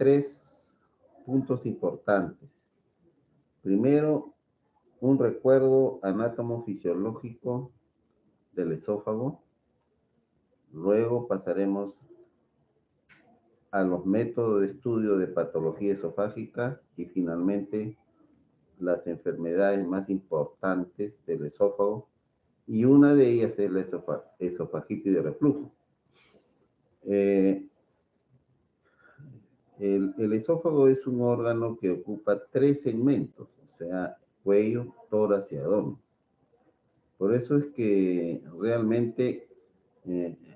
tres puntos importantes. Primero, un recuerdo anatomofisiológico del esófago. Luego pasaremos a los métodos de estudio de patología esofágica y finalmente las enfermedades más importantes del esófago, y una de ellas es la esofagitis de reflujo. El esófago es un órgano que ocupa tres segmentos, o sea, cuello, tórax y abdomen. Por eso es que realmente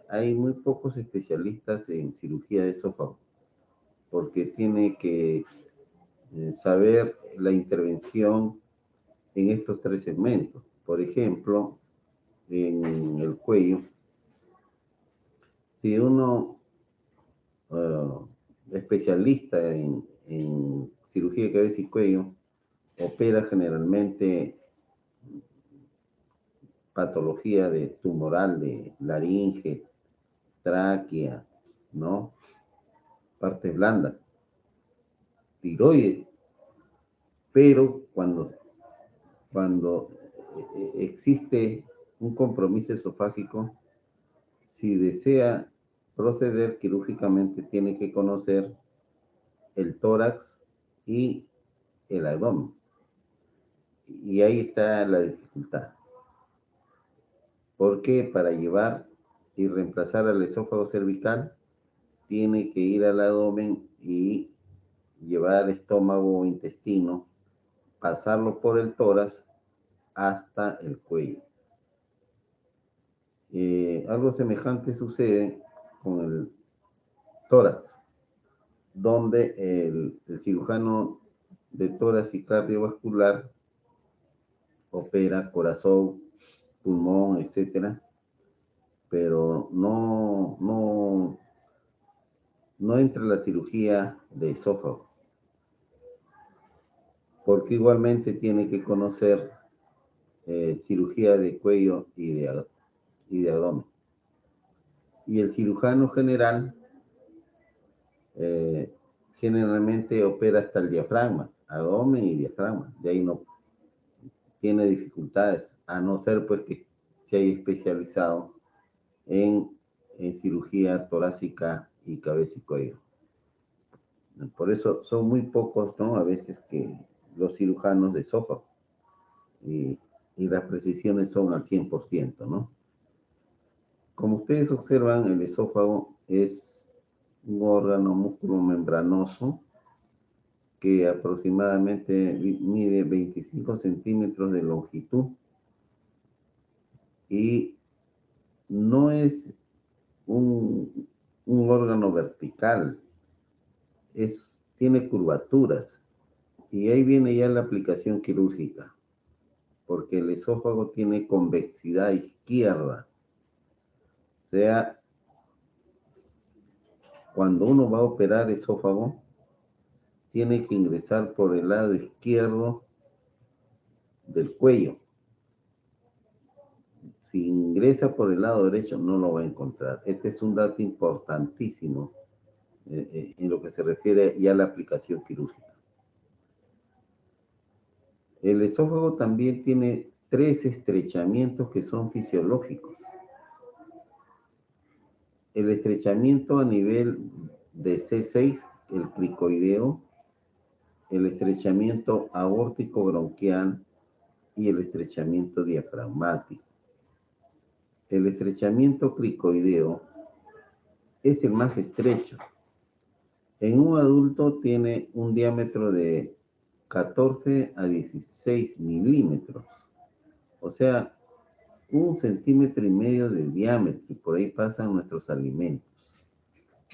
hay muy pocos especialistas en cirugía de esófago, porque tiene que saber la intervención en estos tres segmentos. Por ejemplo, en el cuello, si uno especialista en cirugía de cabeza y cuello opera generalmente patología de tumoral de laringe, tráquea, ¿no? Parte blanda, tiroides, pero cuando existe un compromiso esofágico, si desea proceder quirúrgicamente, tiene que conocer el tórax y el abdomen. Y ahí está la dificultad. Porque para llevar y reemplazar al esófago cervical, tiene que ir al abdomen y llevar estómago o intestino, pasarlo por el tórax hasta el cuello. Algo semejante sucede con el tórax, donde el cirujano de tórax y cardiovascular opera corazón, pulmón, etcétera, pero no entra la cirugía de esófago, porque igualmente tiene que conocer cirugía de cuello y de abdomen. Y el cirujano general generalmente opera hasta el diafragma, abdomen y diafragma. De ahí no tiene dificultades, a no ser pues que se haya especializado en cirugía torácica y cabeza y cuello. Por eso son muy pocos, ¿no? A veces que los cirujanos de esófago. Y las precisiones son al 100%, ¿no? Como ustedes observan, el esófago es un órgano músculo-membranoso que aproximadamente mide 25 centímetros de longitud y no es un órgano vertical, tiene curvaturas, y ahí viene ya la aplicación quirúrgica, porque el esófago tiene convexidad izquierda. O sea, cuando uno va a operar esófago, tiene que ingresar por el lado izquierdo del cuello. Si ingresa por el lado derecho, no lo va a encontrar. Este es un dato importantísimo en lo que se refiere ya a la aplicación quirúrgica. El esófago también tiene tres estrechamientos que son fisiológicos. El estrechamiento a nivel de C6, el cricoideo, el estrechamiento aórtico bronquial y el estrechamiento diafragmático. El estrechamiento cricoideo es el más estrecho. En un adulto tiene un diámetro de 14 a 16 milímetros, o sea, 1,5 centímetros de diámetro, y por ahí pasan nuestros alimentos.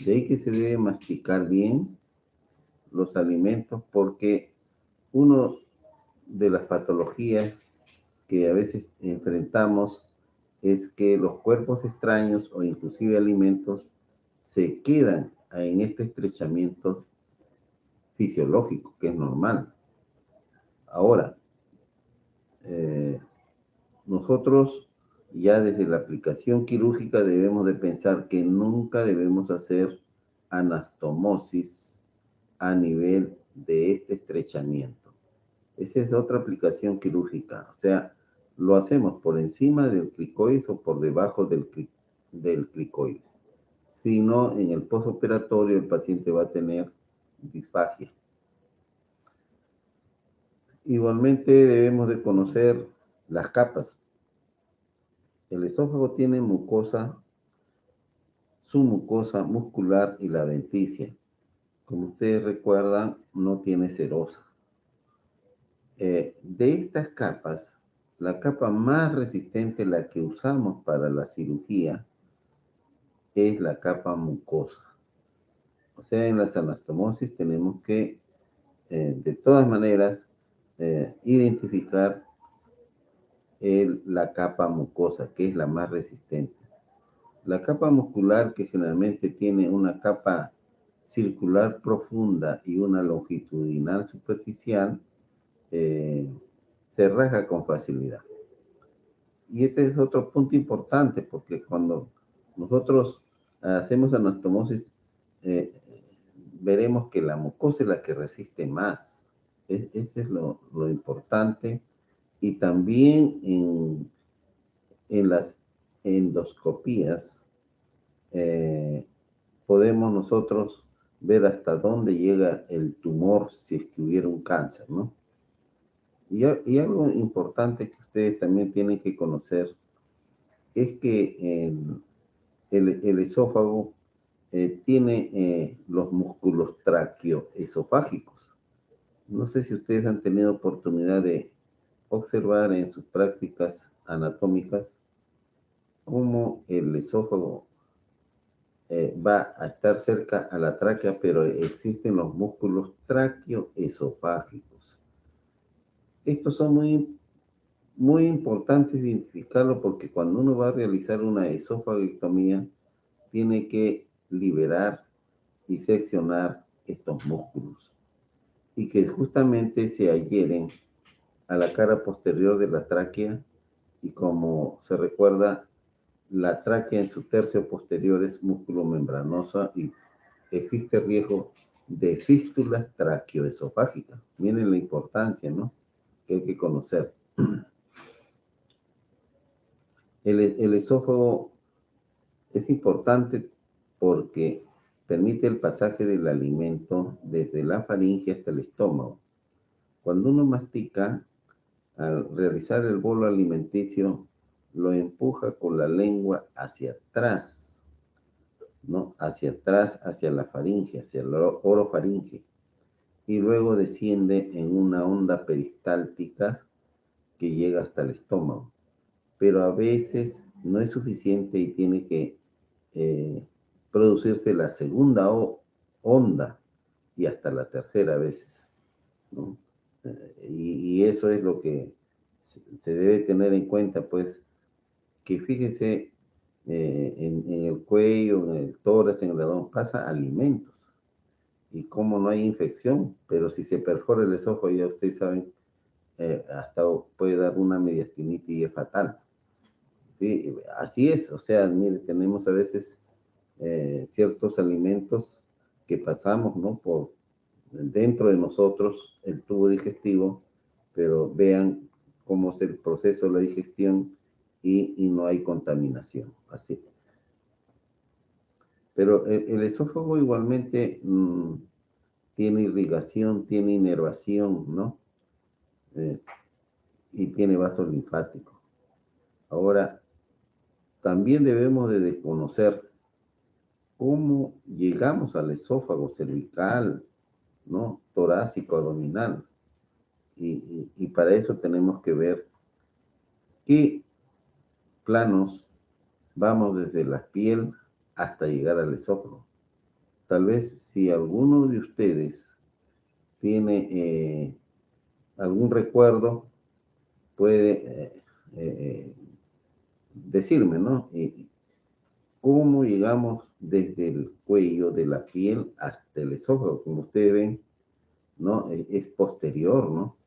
De ahí que se debe masticar bien los alimentos, porque una de las patologías que a veces enfrentamos es que los cuerpos extraños o inclusive alimentos se quedan en este estrechamiento fisiológico, que es normal. Ahora, nosotros ya desde la aplicación quirúrgica debemos de pensar que nunca debemos hacer anastomosis a nivel de este estrechamiento. Esa es otra aplicación quirúrgica. O sea, lo hacemos por encima del cricoides o por debajo del cricoides. Si no, en el postoperatorio el paciente va a tener disfagia. Igualmente debemos de conocer las capas. El esófago tiene mucosa, su mucosa muscular y la adventicia. Como ustedes recuerdan, no tiene serosa. De estas capas, la capa más resistente, la que usamos para la cirugía, es la capa mucosa. O sea, en las anastomosis tenemos que, de todas maneras, identificar la capa mucosa, que es la más resistente. La capa muscular, que generalmente tiene una capa circular profunda y una longitudinal superficial, se raja con facilidad. Y este es otro punto importante, porque cuando nosotros hacemos anastomosis, veremos que la mucosa es la que resiste más. Ese es lo importante. Y también en las endoscopías podemos nosotros ver hasta dónde llega el tumor si es que hubiera un cáncer, ¿no? Y algo importante que ustedes también tienen que conocer es que el esófago tiene los músculos traqueoesofágicos. No sé si ustedes han tenido oportunidad de observar en sus prácticas anatómicas cómo el esófago va a estar cerca a la tráquea, pero existen los músculos traqueoesofágicos. Estos son muy importantes identificarlo porque cuando uno va a realizar una esofagectomía, tiene que liberar y seccionar estos músculos y que justamente se adhieren a la cara posterior de la tráquea y como se recuerda, la tráquea en su tercio posterior es músculo membranoso y existe riesgo de fístulas traqueoesofágicas. Miren la importancia, ¿no? Que hay que conocer. El esófago es importante porque permite el pasaje del alimento desde la faringe hasta el estómago. Cuando uno mastica, al realizar el bolo alimenticio, lo empuja con la lengua hacia atrás, ¿no? Hacia atrás, hacia la faringe, hacia el orofaringe. Y luego desciende en una onda peristáltica que llega hasta el estómago. Pero a veces no es suficiente y tiene que producirse la segunda onda y hasta la tercera a veces, ¿no? Y eso es lo que se debe tener en cuenta, pues, que fíjese en el cuello, en el tórax, en el abdomen, pasa alimentos. Y como no hay infección, pero si se perfora el esófago, ya ustedes saben, hasta puede dar una mediastinitis y es fatal. Sí, así es, o sea, mire, tenemos a veces ciertos alimentos que pasamos, ¿no? Por dentro de nosotros, el tubo digestivo, pero vean cómo es el proceso de la digestión y no hay contaminación, así. Pero el esófago igualmente tiene irrigación, tiene inervación, ¿no? Eh, y tiene vasos linfáticos. Ahora, también debemos de desconocer cómo llegamos al esófago cervical, ¿no? Torácico, abdominal. Y para eso tenemos que ver qué planos vamos desde la piel hasta llegar al esófago. Tal vez si alguno de ustedes tiene algún recuerdo, puede decirme, ¿no? ¿Cómo llegamos desde el cuello de la piel hasta el esófago? Como ustedes ven, ¿no? Es posterior, ¿no?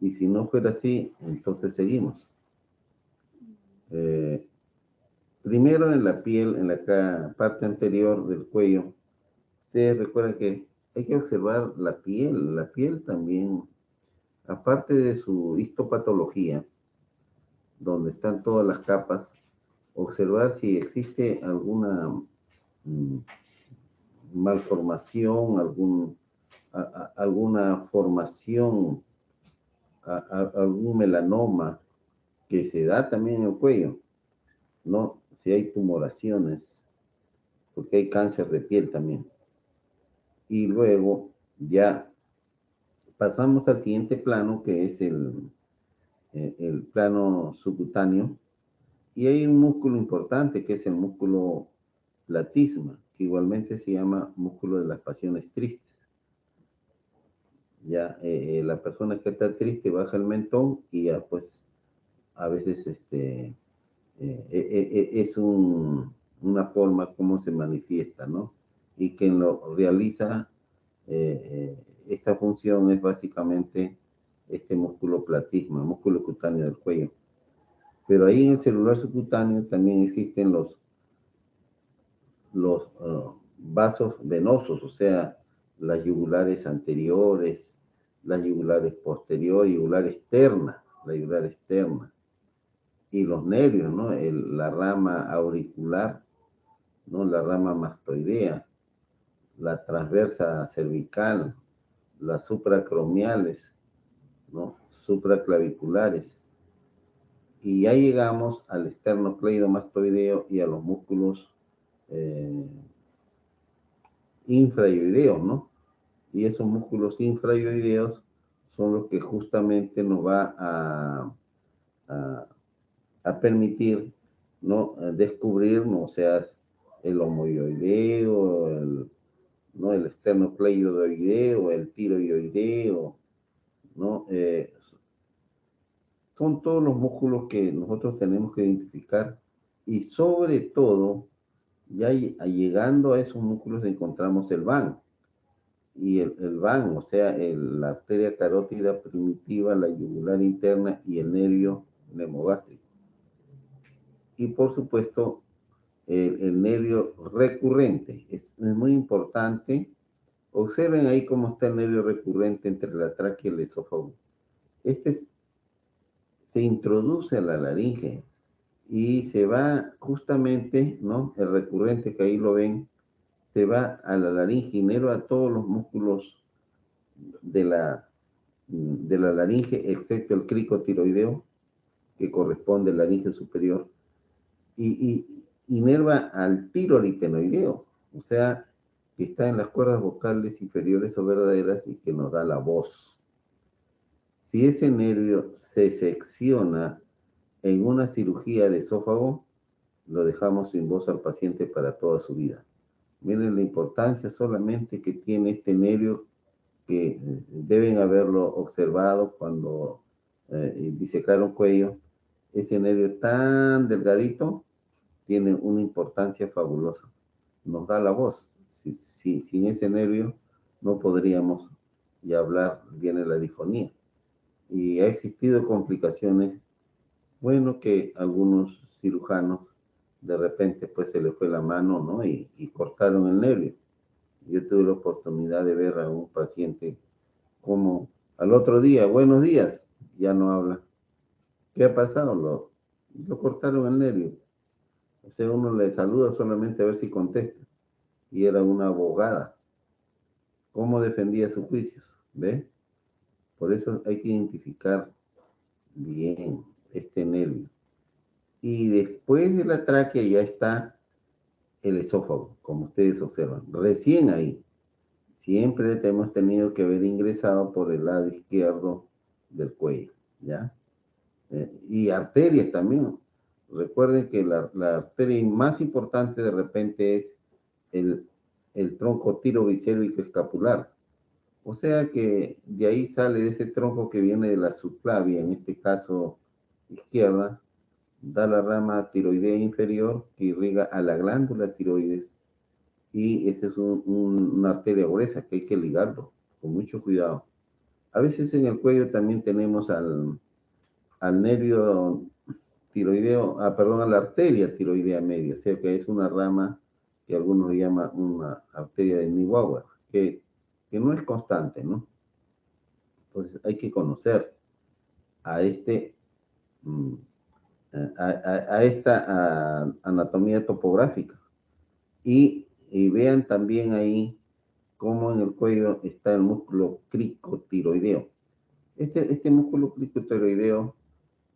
Y si no fuera así, entonces seguimos. Primero en la piel, en la parte anterior del cuello, ustedes recuerdan que hay que observar la piel. La piel también, aparte de su histopatología, donde están todas las capas, observar si existe alguna mm, malformación, alguna formación, algún melanoma que se da también en el cuello, ¿no? Si hay tumoraciones, porque hay cáncer de piel también. Y luego ya pasamos al siguiente plano, que es el plano subcutáneo, y hay un músculo importante, que es el músculo platisma, que igualmente se llama músculo de las pasiones tristes. Ya la persona que está triste baja el mentón y ya pues a veces es una forma como se manifiesta, ¿no? Y quien lo realiza, esta función es básicamente este músculo platisma, músculo cutáneo del cuello. Pero ahí en el celular subcutáneo también existen los vasos venosos, o sea, las yugulares anteriores, la yugular posterior, yugular externa, la yugular externa, y los nervios, ¿no? La rama auricular, ¿no? La rama mastoidea, la transversa cervical, las supracromiales, ¿no? Supraclaviculares. Y ya llegamos al esternocleidomastoideo y a los músculos eh, infrayoideos, ¿no? Y esos músculos infrayoideos son los que justamente nos va a permitir, ¿no? Descubrir, ¿no? O sea, el homoioideo, ¿no? El esternocleidoideo, el tiroideo, ¿no? Son todos los músculos que nosotros tenemos que identificar y sobre todo, ya llegando a esos músculos encontramos el van. Y el van, o sea, la arteria carótida primitiva, la yugular interna y el nervio neumogástrico. Y por supuesto, el nervio recurrente. Es muy importante. Observen ahí cómo está el nervio recurrente entre la tráquea y el esófago. Se introduce a la laringe y se va justamente, ¿no? El recurrente que ahí lo ven, se va a la laringe, inerva a todos los músculos de la laringe, excepto el cricotiroideo, que corresponde al laringe superior, y inerva al tiroaritenoideo, o sea, que está en las cuerdas vocales inferiores o verdaderas y que nos da la voz. Si ese nervio se secciona en una cirugía de esófago, lo dejamos sin voz al paciente para toda su vida. Miren la importancia solamente que tiene este nervio, que deben haberlo observado cuando disecaron cuello. Ese nervio tan delgadito tiene una importancia fabulosa. Nos da la voz. Sin ese nervio no podríamos ya hablar, viene la difonía. Y ha existido complicaciones. Bueno, que algunos cirujanos de repente pues se les fue la mano, ¿no? Y cortaron el nervio. Yo tuve la oportunidad de ver a un paciente como al otro día, buenos días, ya no habla. ¿Qué ha pasado? Lo cortaron el nervio. O sea, uno le saluda solamente a ver si contesta. Y era una abogada. ¿Cómo defendía sus juicios? ¿Ve? Por eso hay que identificar bien este nervio. Y después de la tráquea ya está el esófago, como ustedes observan. Recién ahí. Siempre hemos tenido que haber ingresado por el lado izquierdo del cuello, ¿ya? Y arterias también. Recuerden que la arteria más importante de repente es el, el tronco tirobicérvico escapular. O sea que de ahí sale de ese tronco que viene de la subclavia, en este caso izquierda, da la rama tiroidea inferior que irriga a la glándula tiroides, y esa es una arteria gruesa que hay que ligarlo con mucho cuidado. A veces en el cuello también tenemos al nervio tiroideo, perdón, a la arteria tiroidea media, o sea que es una rama que algunos llaman una arteria de Neuauer, que que no es constante, ¿no? Entonces hay que conocer a mm, a esta anatomía topográfica y vean también ahí cómo en el cuello está el músculo cricotiroideo. Este músculo cricotiroideo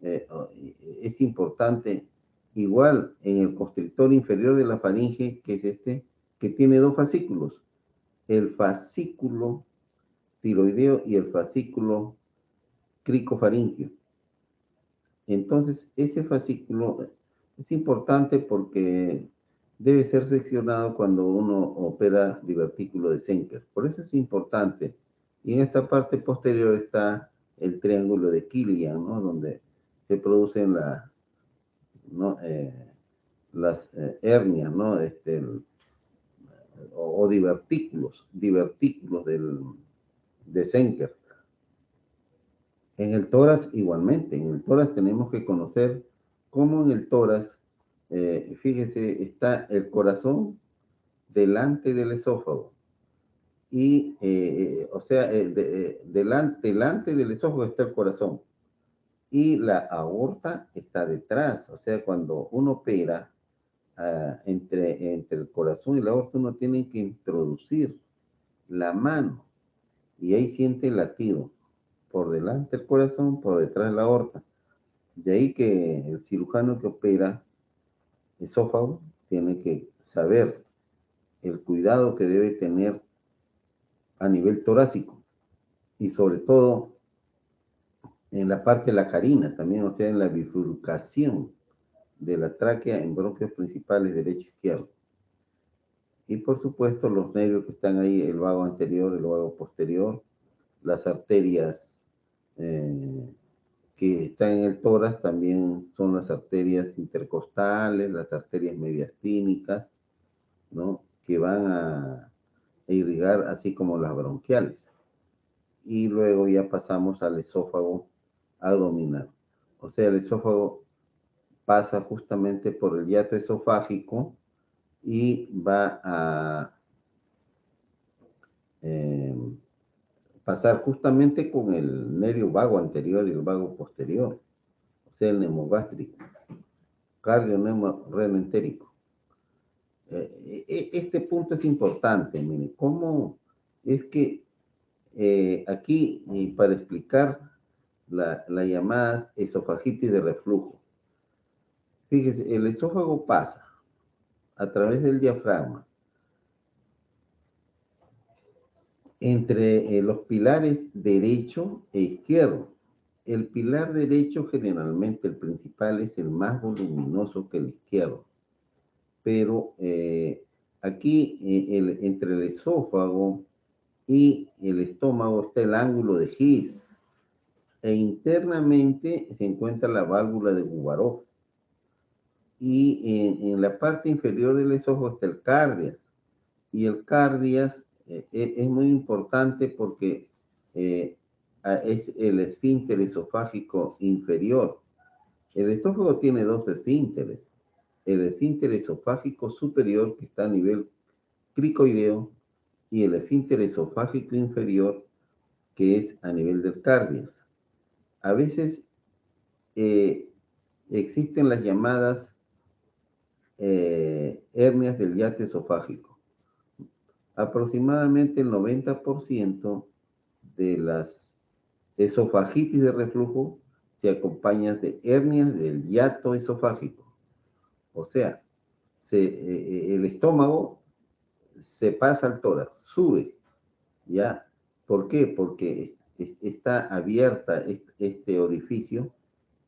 es importante, igual en el constrictor inferior de la faringe, que es que tiene dos fascículos, el fascículo tiroideo y el fascículo cricofaringio. Entonces, ese fascículo es importante porque debe ser seccionado cuando uno opera divertículo de Senker. Por eso es importante. Y en esta parte posterior está el triángulo de Killian, ¿no? Donde se producen ¿no? Las hernias, ¿no? O divertículos de Senker. En el tórax igualmente, en el tórax tenemos que conocer cómo en el tórax, fíjese, está el corazón delante del esófago. Y, o sea, delante del esófago está el corazón. Y la aorta está detrás. O sea, cuando uno opera entre el corazón y la aorta, uno tiene que introducir la mano. Y ahí siente el latido. Por delante el corazón, por detrás la aorta. De ahí que el cirujano que opera esófago tiene que saber el cuidado que debe tener a nivel torácico y sobre todo en la parte de la carina también, o sea, en la bifurcación de la tráquea en bronquios principales derecho e izquierdo. Y por supuesto los nervios que están ahí, el vago anterior, el vago posterior, las arterias que están en el tórax también son las arterias intercostales, las arterias mediastínicas, ¿no? Que van a irrigar así como las bronquiales. Y luego ya pasamos al esófago abdominal. O sea, el esófago pasa justamente por el hiato esofágico y va a eh, pasar justamente con el nervio vago anterior y el vago posterior, o sea, el neumogástrico, cardio-reno-entérico. Este punto es importante, mire, cómo es que aquí, para explicar la llamada esofagitis de reflujo, fíjese, el esófago pasa a través del diafragma entre los pilares derecho e izquierdo. El pilar derecho, generalmente el principal, es el más voluminoso que el izquierdo. Pero aquí, entre el esófago y el estómago, está el ángulo de His. E internamente se encuentra la válvula de Gubarov. Y en la parte inferior del esófago está el cardias. Y el cardias es muy importante porque es el esfínter esofágico inferior. El esófago tiene dos esfínteres. El esfínter esofágico superior, que está a nivel cricoideo, y el esfínter esofágico inferior, que es a nivel del cardias. A veces existen las llamadas hernias del hiato esofágico. Aproximadamente el 90% de las esofagitis de reflujo se acompaña de hernias del hiato esofágico. O sea, el estómago se pasa al tórax, sube, ¿ya? ¿Por qué? Porque está abierta este orificio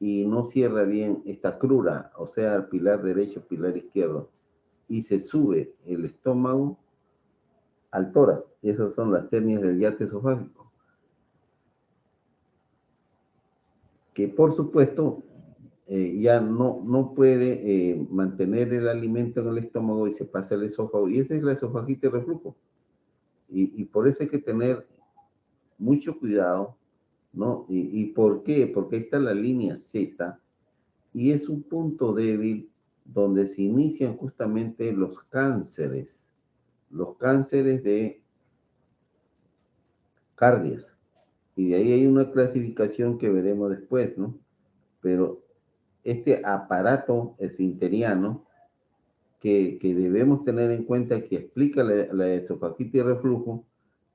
y no cierra bien esta crura, o sea, el pilar derecho, pilar izquierdo, y se sube el estómago al tórax. Esas son las hernias del hiato esofágico. Que por supuesto ya no puede mantener el alimento en el estómago y se pasa al esófago. Y esa es la esofagitis de reflujo. Y por eso hay que tener mucho cuidado, ¿no? ¿Y por qué? Porque ahí está la línea Z y es un punto débil donde se inician justamente los cánceres de cardias. Y de ahí hay una clasificación que veremos después, ¿no? Pero este aparato esfinteriano que debemos tener en cuenta que explica la esofagitis y reflujo,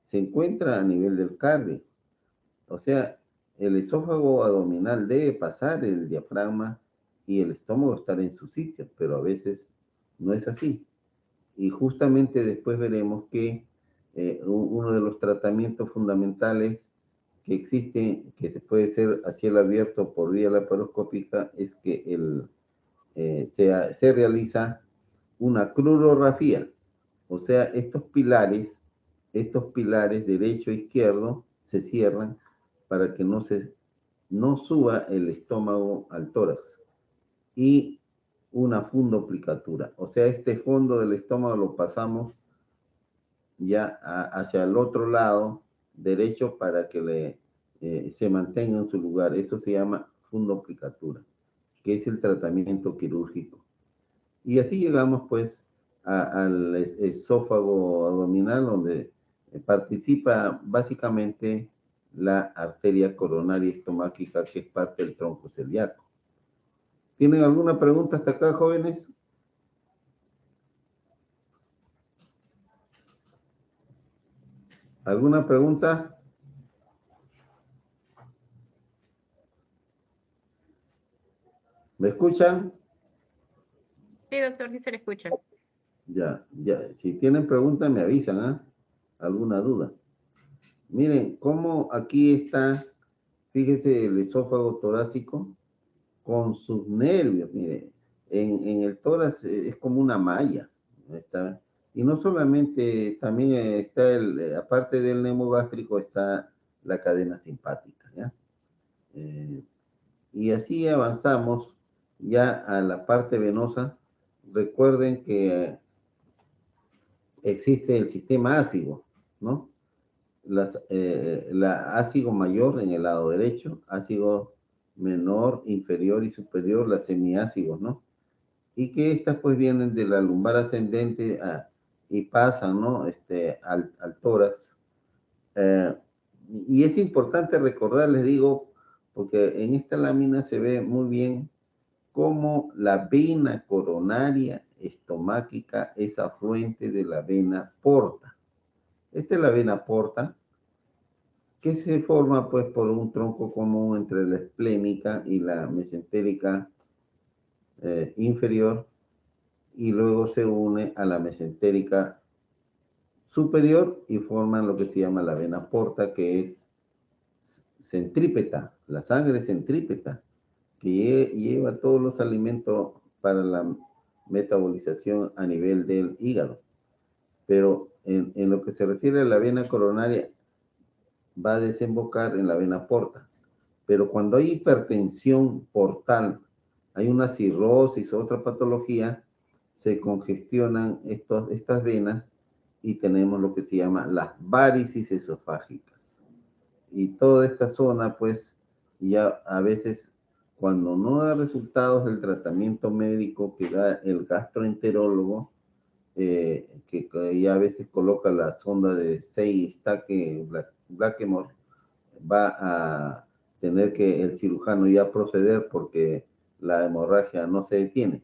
se encuentra a nivel del cardio. O sea, el esófago abdominal debe pasar el diafragma y el estómago estar en su sitio, pero a veces no es así. Y justamente después veremos que uno de los tratamientos fundamentales que existe, que se puede hacer a cielo abierto por vía laparoscópica, es que se realiza una crurografía. O sea, estos pilares derecho e izquierdo se cierran para que no suba el estómago al tórax. Y una fundoplicatura. O sea, este fondo del estómago lo pasamos ya hacia el otro lado derecho para que se mantenga en su lugar. Eso se llama fundoplicatura, que es el tratamiento quirúrgico. Y así llegamos pues al esófago abdominal, donde participa básicamente la arteria coronaria estomáquica, que es parte del tronco celíaco. ¿Tienen alguna pregunta hasta acá, jóvenes? ¿Alguna pregunta? ¿Me escuchan? Sí, doctor, sí se le escucha. Ya, ya. Si tienen preguntas, me avisan, ¿ah? ¿Alguna duda? Miren, cómo aquí está, fíjese, el esófago torácico con sus nervios, mire, en el tórax es como una malla, ¿no? Está, y no solamente, también está, aparte del nemo gástrico, está la cadena simpática, ¿ya? Eh, y así avanzamos ya a la parte venosa. Recuerden que existe el sistema ácido, ¿no? La ácido mayor en el lado derecho, ácido menor, inferior y superior, las semiácidos, ¿no? Y que estas pues vienen de la lumbar ascendente y pasan, ¿no? Al tórax. Eh, y es importante recordar, les digo, porque en esta lámina se ve muy bien cómo la vena coronaria estomáquica es afluente de la vena porta. Esta es la vena porta, que se forma pues por un tronco común entre la esplénica y la mesentérica inferior, y luego se une a la mesentérica superior y forman lo que se llama la vena porta, que es centrípeta, la sangre centrípeta, que lleva todos los alimentos para la metabolización a nivel del hígado. Pero en lo que se refiere a la vena coronaria, va a desembocar en la vena porta. Pero cuando hay hipertensión portal, hay una cirrosis o otra patología, se congestionan estas venas y tenemos lo que se llama las varices esofágicas. Y toda esta zona, pues, ya a veces, cuando no da resultados del tratamiento médico que da el gastroenterólogo, que ya a veces coloca la sonda de Say-Stake Blackmore, va a tener que el cirujano ya proceder porque la hemorragia no se detiene.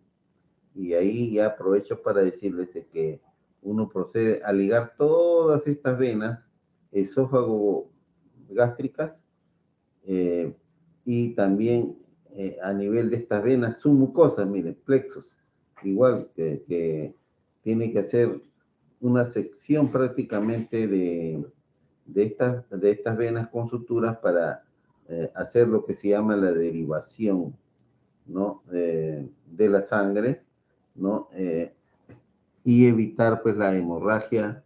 Y ahí ya aprovecho para decirles de que uno procede a ligar todas estas venas esófago gástricas, eh, y también a nivel de estas venas submucosas, miren, plexos, igual que tiene que hacer una sección prácticamente de estas venas con suturas para hacer lo que se llama la derivación, ¿no? De la sangre, ¿no? Y evitar pues la hemorragia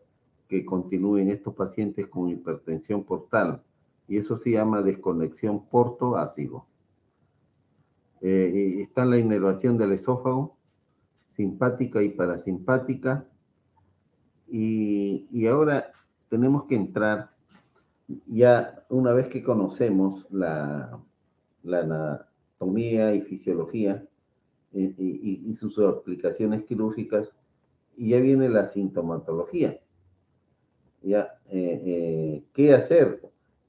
que continúe en estos pacientes con hipertensión portal. Y eso se llama desconexión portoácido. Está la inervación del esófago, simpática y parasimpática. Y ahora tenemos que entrar, ya una vez que conocemos la anatomía y fisiología y sus aplicaciones quirúrgicas, y ya viene la sintomatología. ya, ¿qué hacer?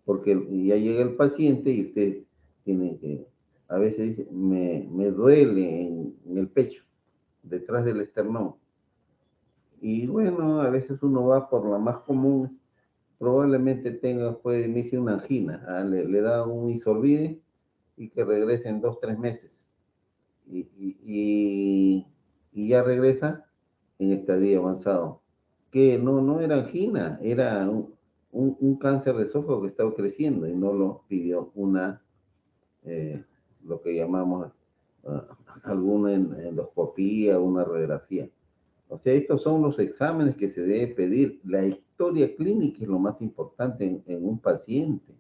Porque ya llega el paciente y usted tiene que, a veces dice, me duele en el pecho, detrás del esternón. Y bueno, a veces uno va por la más común, probablemente tenga, puede inicie una angina, le da un isorbide y que regrese en 2, 3 meses. Y, y, y, y ya regresa en estadio avanzado. Que no era angina, era un cáncer de esófago que estaba creciendo y no lo pidió eh, lo que llamamos alguna endoscopía, una radiografía. O sea, estos son los exámenes que se debe pedir. La historia clínica es lo más importante en un paciente.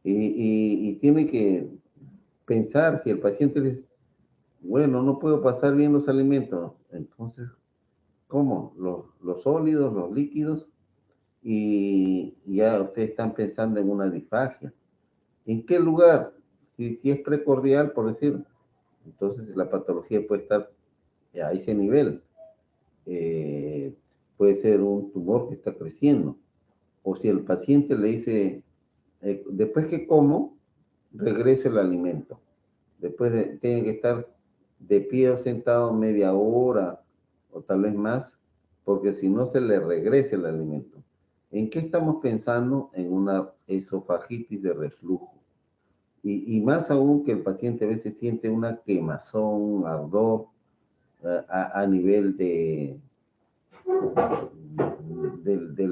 Y tiene que pensar si el paciente dice, bueno, no puedo pasar bien los alimentos. Entonces, ¿cómo? Los sólidos, los líquidos, y ya ustedes están pensando en una disfagia. ¿En qué lugar? Si es precordial, por decir, entonces la patología puede estar a ese nivel. Eh, Puede ser un tumor que está creciendo. O si el paciente le dice, después que como, regreso el alimento. Tiene que estar de pie o sentado media hora o tal vez más, porque si no se le regresa el alimento. ¿En qué estamos pensando? En una esofagitis de reflujo. Y más aún que el paciente a veces siente una quemazón, un ardor a nivel del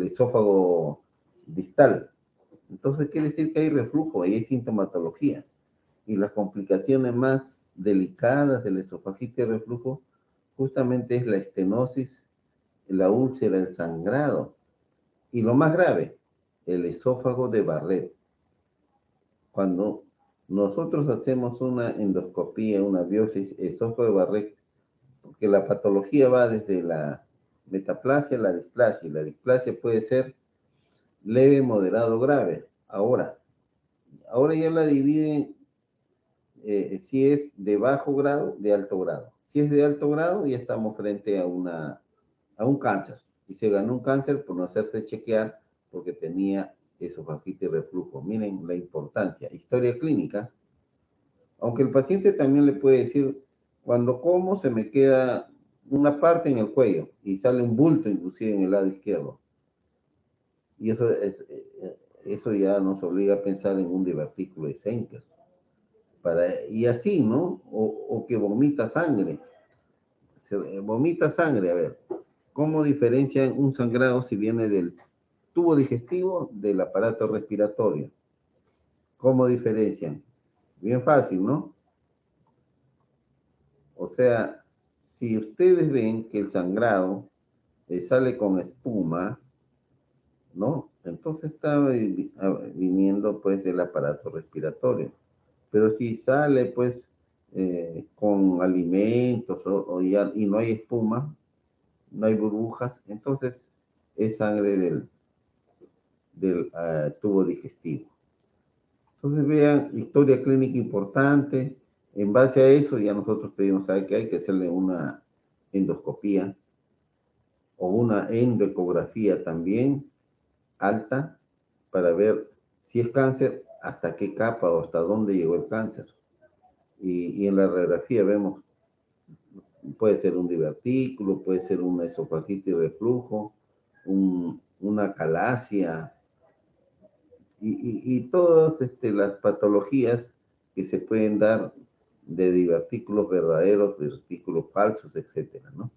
esófago distal. Entonces quiere decir que hay reflujo y hay sintomatología. Y las complicaciones más delicadas del esofagitis de reflujo justamente es la estenosis, la úlcera, el sangrado. Y lo más grave, el esófago de Barrett. Cuando nosotros hacemos una endoscopía, una biopsia, esófago de Barrett, porque la patología va desde la metaplasia a la displasia, y la displasia puede ser leve, moderado, grave. Ahora ya la dividen si es de bajo grado, de alto grado. Si es de alto grado, ya estamos frente a un cáncer. Y se ganó un cáncer por no hacerse chequear porque tenía esofagitis y reflujo. Miren la importancia. Historia clínica. Aunque el paciente también le puede decir, cuando como se me queda una parte en el cuello y sale un bulto inclusive en el lado izquierdo. Y eso ya nos obliga a pensar en un divertículo de Schenker. Y así, ¿no? O que vomita sangre. Vomita sangre, a ver, ¿cómo diferencian un sangrado si viene del tubo digestivo del aparato respiratorio? ¿Cómo diferencian? Bien fácil, ¿no? O sea, si ustedes ven que el sangrado sale con espuma, ¿no? Entonces está viniendo pues del aparato respiratorio. Pero si sale pues con alimentos y no hay espuma, no hay burbujas, entonces es sangre del tubo digestivo. Entonces vean, historia clínica importante. En base a eso ya nosotros pedimos, ¿sabe qué? Hay que hacerle una endoscopía o una endocografía también alta para ver si es cáncer, hasta qué capa o hasta dónde llegó el cáncer. Y en la radiografía vemos, puede ser un divertículo, puede ser una esofagitis reflujo, una calasia, y todas las patologías que se pueden dar de divertículos verdaderos, divertículos falsos, etcétera, ¿no?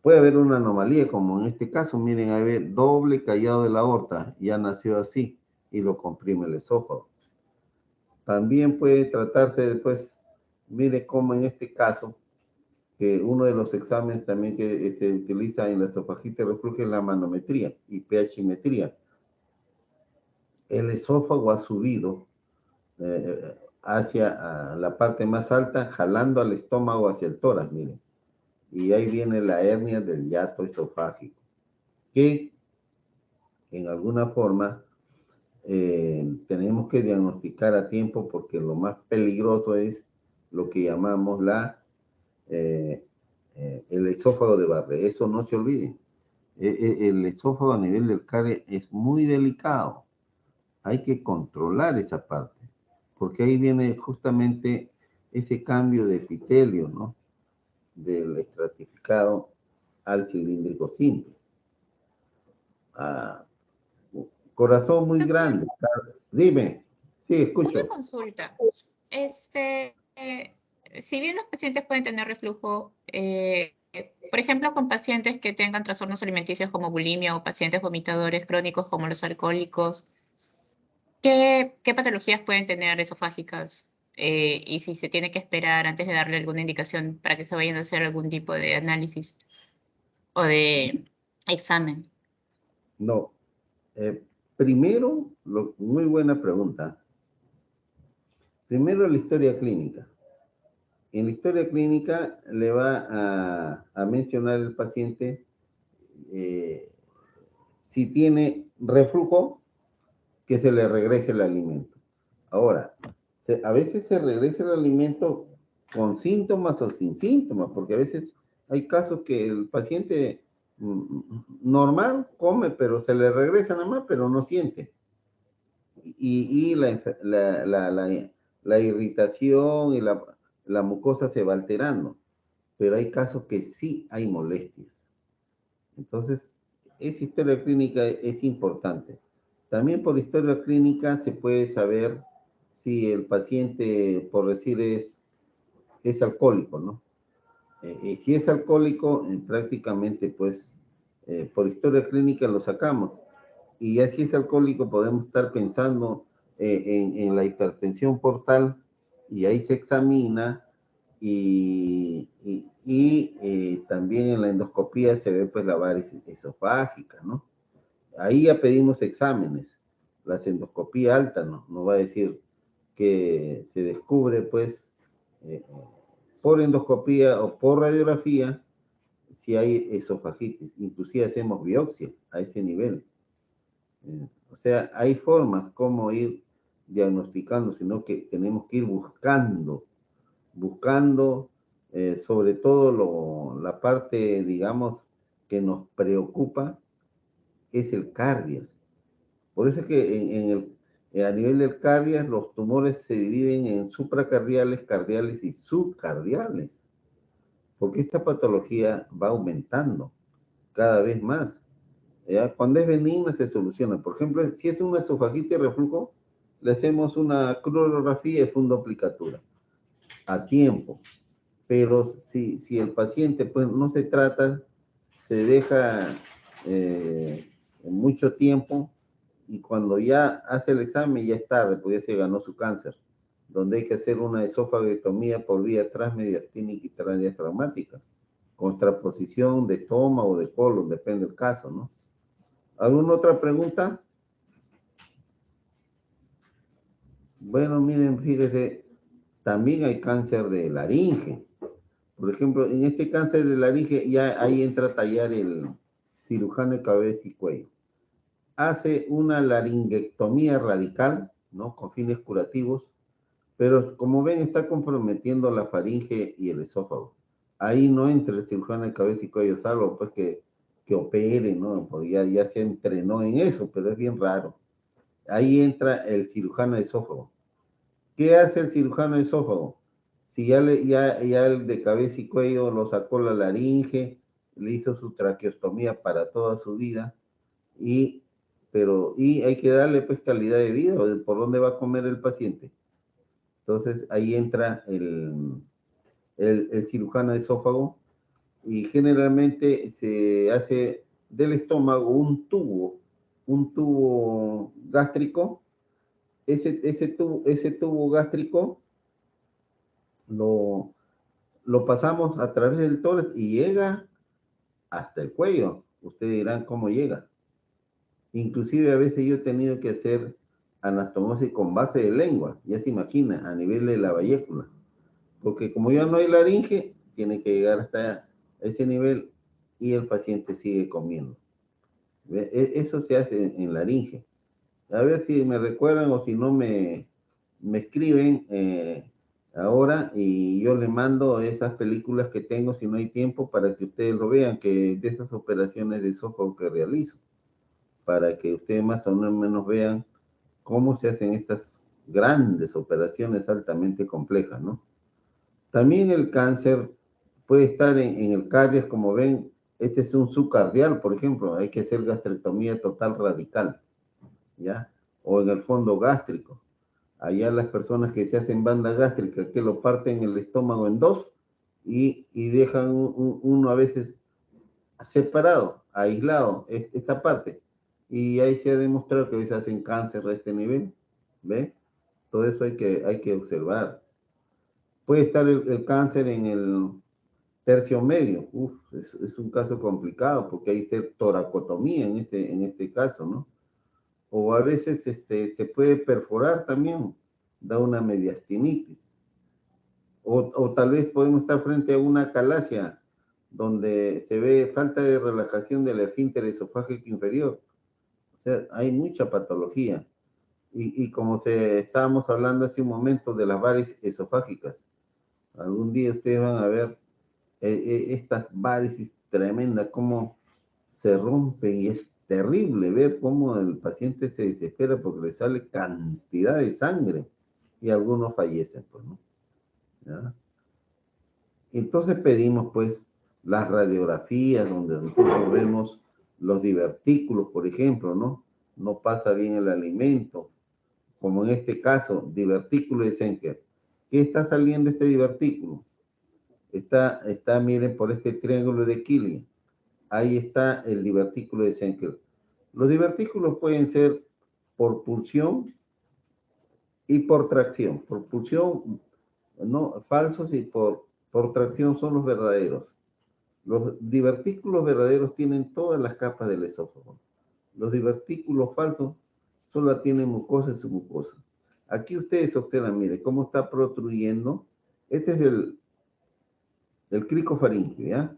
Puede haber una anomalía, como en este caso, miren, a ver, doble callado de la aorta, ya nació así, y lo comprime el esófago. También puede tratarse después, mire cómo en este caso, que uno de los exámenes también que se utiliza en la esofagitis reflujo es la manometría y pHmetría. El esófago ha subido hacia la parte más alta, jalando al estómago hacia el tórax, miren. Y ahí viene la hernia del hiato esofágico, que en alguna forma tenemos que diagnosticar a tiempo porque lo más peligroso es lo que llamamos el esófago de Barrett. Eso no se olviden. El esófago a nivel del caries es muy delicado. Hay que controlar esa parte, porque ahí viene justamente ese cambio de epitelio, ¿no? Del estratificado al cilíndrico simple. Ah, corazón muy Doctor, grande. Dime, sí, una escucho. consulta. Si bien los pacientes pueden tener reflujo, por ejemplo, con pacientes que tengan trastornos alimenticios como bulimia o pacientes vomitadores crónicos como los alcohólicos, ¿qué patologías pueden tener esofágicas? Y si se tiene que esperar antes de darle alguna indicación para que se vayan a hacer algún tipo de análisis o de examen. No. Eh, primero, muy buena pregunta. Primero, la historia clínica. En la historia clínica le va a mencionar el paciente eh, si tiene reflujo, que se le regrese el alimento. Ahora, a veces se regresa el alimento con síntomas o sin síntomas, porque a veces hay casos que el paciente normal come, pero se le regresa nada más, pero no siente. Y la irritación y la mucosa se va alterando, pero hay casos que sí hay molestias. Entonces, esa historia clínica es importante. También por historia clínica se puede saber si el paciente, por decir, es alcohólico, ¿no? Si es alcohólico, prácticamente, pues, por historia clínica lo sacamos. Y ya si es alcohólico, podemos estar pensando en la hipertensión portal y ahí se examina también en la endoscopía se ve pues la varices esofágica, ¿no? Ahí ya pedimos exámenes. La endoscopía alta no va a decir que se descubre pues eh, por endoscopía o por radiografía si hay esofagitis. Inclusive hacemos biopsia a ese nivel. O sea, hay formas como ir diagnosticando, sino que tenemos que ir buscando sobre todo la parte, digamos, que nos preocupa es el cardias. Por eso es que a nivel del cardias los tumores se dividen en supracardiales, cardiales y subcardiales, porque esta patología va aumentando cada vez más. ¿Ya? Cuando es benigna se soluciona. Por ejemplo, si es una esofagitis reflujo, le hacemos una clorografía y fundoplicatura a tiempo. Pero si el paciente pues no se trata, se deja mucho tiempo y cuando ya hace el examen ya es tarde, pues ya se ganó su cáncer, donde hay que hacer una esofagotomía por vía transmediastínica y transdiafragmática, con transposición de estómago o de colon, depende del caso, ¿no? ¿Alguna otra pregunta? Bueno, miren, fíjese, también hay cáncer de laringe. Por ejemplo, en este cáncer de laringe ya ahí entra a tallar el cirujano de cabeza y cuello. Hace una laringectomía radical, ¿no? Con fines curativos, pero como ven está comprometiendo la faringe y el esófago. Ahí no entra el cirujano de cabeza y cuello, salvo pues que opere, ¿no? Porque ya se entrenó en eso, pero es bien raro. Ahí entra el cirujano de esófago. ¿Qué hace el cirujano de esófago? Si ya el de cabeza y cuello lo sacó la laringe, le hizo su traqueostomía para toda su vida, y hay que darle pues calidad de vida, o de por dónde va a comer el paciente. Entonces ahí entra el cirujano de esófago y generalmente se hace del estómago un tubo gástrico. Ese tubo gástrico lo, lo pasamos a través del tórax y llega hasta el cuello. Ustedes dirán cómo llega. Inclusive a veces yo he tenido que hacer anastomosis con base de lengua, ya se imagina, a nivel de la vallécula. Porque como ya no hay laringe, tiene que llegar hasta ese nivel y el paciente sigue comiendo. Eso se hace en laringe. A ver si me recuerdan o si no me escriben ahora y yo le mando esas películas que tengo si no hay tiempo para que ustedes lo vean, que de esas operaciones de esófago que realizo, para que ustedes más o menos vean cómo se hacen estas grandes operaciones altamente complejas, ¿no? También el cáncer puede estar en el cardio, como ven, este es un subcardial, por ejemplo, hay que hacer gastrectomía total radical, ¿ya? O en el fondo gástrico. Allá las personas que se hacen banda gástrica, que lo parten el estómago en dos y dejan uno a veces separado, aislado, esta parte. Y ahí se ha demostrado que a veces hacen cáncer a este nivel, ¿ve? Todo eso hay que observar. Puede estar el cáncer en el tercio medio. Uf, es un caso complicado porque hay que hacer toracotomía en este caso, ¿no? O a veces se puede perforar también, da una mediastinitis. O tal vez podemos estar frente a una calasia donde se ve falta de relajación del esfínter esofágico inferior. O sea, hay mucha patología. Y como estábamos hablando hace un momento de las varices esofágicas, algún día ustedes van a ver estas varices tremendas, cómo se rompen y es terrible ver cómo el paciente se desespera porque le sale cantidad de sangre y algunos fallecen, pues, ¿no? ¿Ya? Entonces pedimos pues las radiografías donde nosotros vemos los divertículos, por ejemplo, ¿no? No pasa bien el alimento, como en este caso, divertículo de Senker. ¿Qué está saliendo este divertículo? Miren, por este triángulo de Killian. Ahí está el divertículo de Senker. Los divertículos pueden ser por pulsión y por tracción. Por pulsión, no, falsos, y por tracción son los verdaderos. Los divertículos verdaderos tienen todas las capas del esófago. Los divertículos falsos solo tienen mucosa y submucosa. Aquí ustedes observan, mire, cómo está protruyendo. Este es el cricofaringio, ¿ya?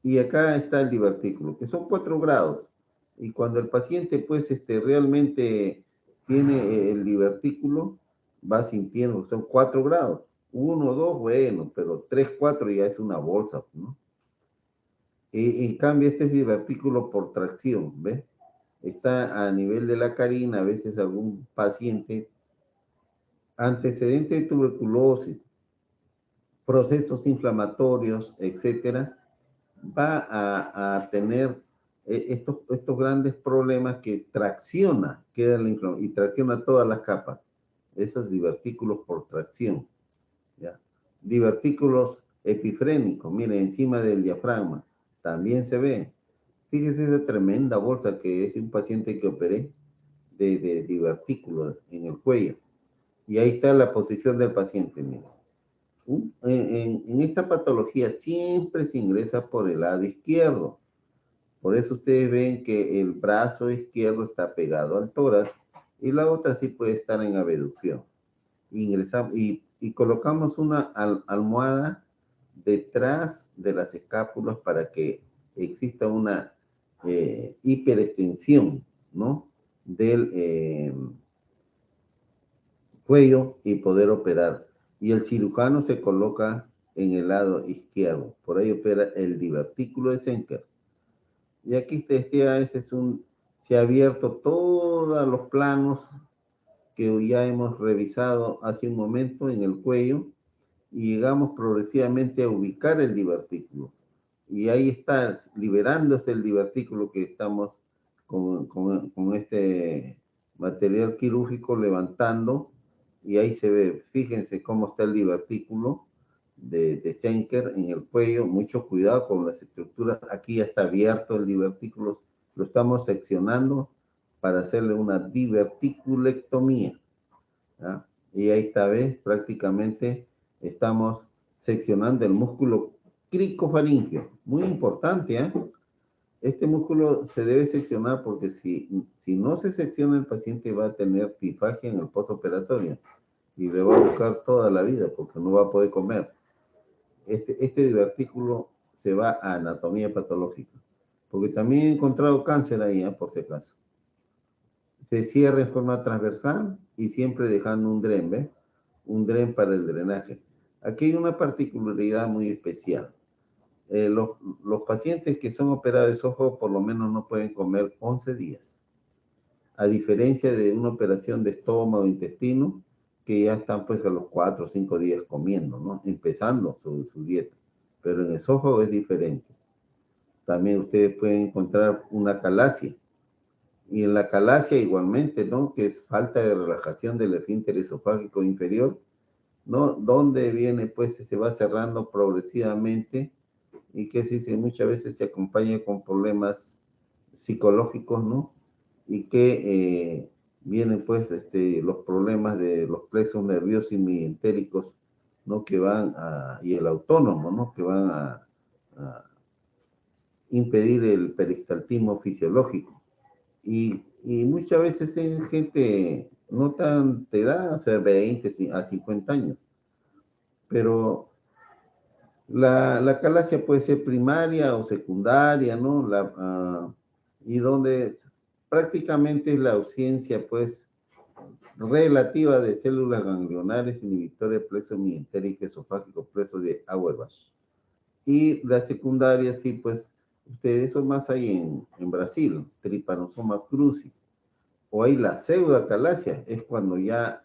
Y acá está el divertículo, que son 4 grados. Y cuando el paciente, pues, realmente tiene el divertículo, va sintiendo, son 4 grados. 1, 2, bueno, pero 3, 4 ya es una bolsa, ¿no? En cambio, este es divertículo por tracción, ¿ves? Está a nivel de la carina, a veces algún paciente, antecedente de tuberculosis, procesos inflamatorios, etcétera, va a tener estos grandes problemas que tracciona, queda la y tracciona todas las capas. Esos divertículos por tracción, ¿ya? Divertículos epifrénicos, miren, encima del diafragma, también se ve. Fíjese esa tremenda bolsa que es un paciente que operé de divertículos en el cuello. Y ahí está la posición del paciente, miren. En esta patología siempre se ingresa por el lado izquierdo. Por eso ustedes ven que el brazo izquierdo está pegado al tórax y la otra sí puede estar en abducción. Ingresamos y colocamos una almohada detrás de las escápulas para que exista una hiperextensión, ¿no? Del cuello y poder operar. Y el cirujano se coloca en el lado izquierdo. Por ahí opera el divertículo de Senker. Y aquí se ha abierto todos los planos que ya hemos revisado hace un momento en el cuello y llegamos progresivamente a ubicar el divertículo. Y ahí está liberándose el divertículo que estamos con este material quirúrgico levantando, y ahí se ve, fíjense cómo está el divertículo de Senker en el cuello. Mucho cuidado con las estructuras. Aquí ya está abierto el divertículo, lo estamos seccionando para hacerle una diverticulectomía, ¿ya? Y ahí está, ¿ves? Prácticamente estamos seccionando el músculo cricofaringio. Muy importante, ¿eh? Este músculo se debe seccionar porque si no se secciona, el paciente va a tener tifagia en el postoperatorio y le va a buscar toda la vida porque no va a poder comer. Este divertículo se va a anatomía patológica, porque también he encontrado cáncer ahí, por si acaso. Se cierra en forma transversal y siempre dejando un dren, ¿ves? un DREN para el drenaje. Aquí hay una particularidad muy especial. Los pacientes que son operados de esófago por lo menos no pueden comer 11 días. A diferencia de una operación de estómago o intestino, que ya están pues a los 4 o 5 días comiendo, ¿no? Empezando su dieta. Pero en esófago es diferente. También ustedes pueden encontrar una calasia. Y en la calasia igualmente, ¿no? Que es falta de relajación del esfínter esofágico inferior, ¿no? Donde viene, pues, se va cerrando progresivamente y que sí, muchas veces se acompaña con problemas psicológicos, ¿no? Y que vienen, pues, los problemas de los plexos nerviosos y mientéricos, ¿no? Que van y el autónomo, ¿no? Que van a impedir el peristaltismo fisiológico. Y muchas veces es gente no tan de edad, o sea, 20 a 50 años. Pero la calasia puede ser primaria o secundaria, ¿no? Y donde prácticamente es la ausencia, pues, relativa de células ganglionares inhibitores plexo mientérico esofágico, plexo de Auerbach. Y la secundaria, sí, pues, eso más hay en Brasil, Trypanosoma cruzi. O hay la pseudocalasia, es cuando ya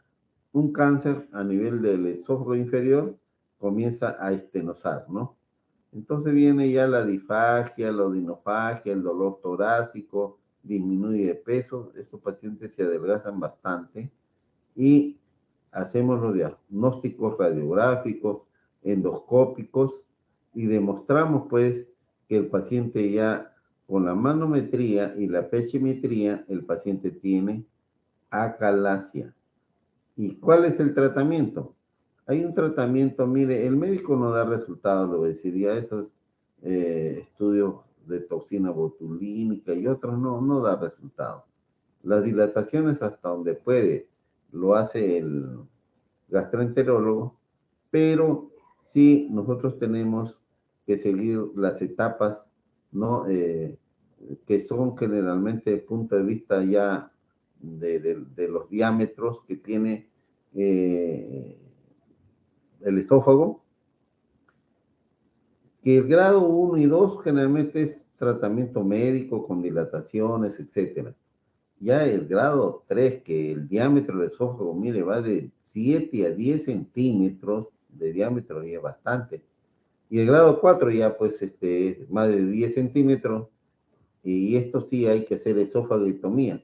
un cáncer a nivel del esófago inferior comienza a estenosar, ¿no? Entonces viene ya la difagia, la odinofagia, el dolor torácico, disminuye de peso, estos pacientes se adelgazan bastante y hacemos los diagnósticos radiográficos, endoscópicos y demostramos pues que el paciente ya con la manometría y la pechimetría, el paciente tiene acalasia. ¿Y cuál es el tratamiento? Hay un tratamiento, mire, el médico no da resultados, lo deciría esos estudios de toxina botulínica y otros no da resultados. Las dilataciones hasta donde puede, lo hace el gastroenterólogo, pero sí nosotros tenemos que seguir las etapas, ¿no? Que son generalmente desde el punto de vista ya de los diámetros que tiene el esófago, que el grado 1 y 2 generalmente es tratamiento médico con dilataciones, etcétera. Ya el grado 3, que el diámetro del esófago, mire, va de 7 a 10 centímetros de diámetro, y es bastante. Y el grado 4 ya, pues, es más de 10 centímetros, y esto sí hay que hacer esofagectomía.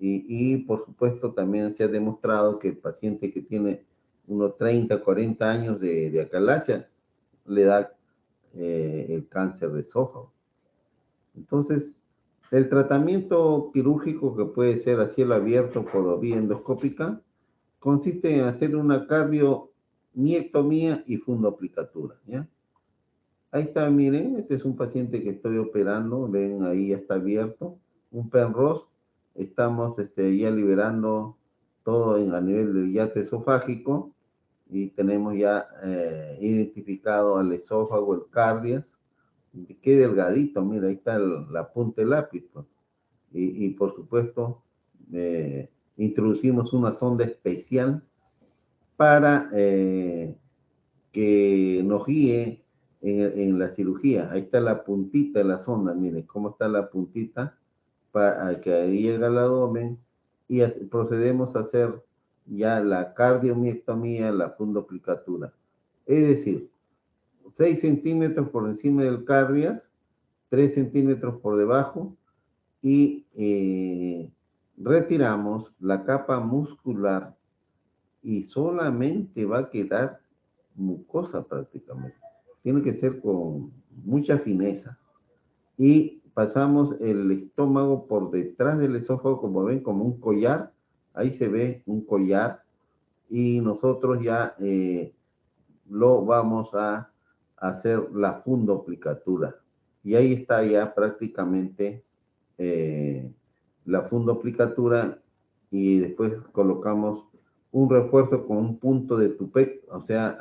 Y por supuesto, también se ha demostrado que el paciente que tiene unos 30, 40 años de acalasia, le da el cáncer de esófago. Entonces, el tratamiento quirúrgico, que puede ser a cielo abierto por vía endoscópica, consiste en hacer una cardiomiectomía y fundoplicatura, ¿ya? Ahí está, miren, este es un paciente que estoy operando, ven, ahí ya está abierto, un Penrose, estamos ya liberando todo a nivel del yate esofágico y tenemos ya identificado al esófago, el cardias, qué delgadito, mira, ahí está la punta del lápiz, pues. Y por supuesto, introducimos una sonda especial para que nos guíe en la cirugía. Ahí está la puntita de la sonda, miren cómo está la puntita, para que ahí llega el abdomen y procedemos a hacer ya la cardiomiectomía, la fundoplicatura. Es decir, 6 centímetros por encima del cardias, 3 centímetros por debajo, y retiramos la capa muscular y solamente va a quedar mucosa prácticamente. Tiene que ser con mucha fineza. Y pasamos el estómago por detrás del esófago, como ven, como un collar. Ahí se ve un collar y nosotros ya lo vamos a hacer la fundoplicatura. Y ahí está ya prácticamente la fundoplicatura, y después colocamos un refuerzo con un punto de tupet, o sea,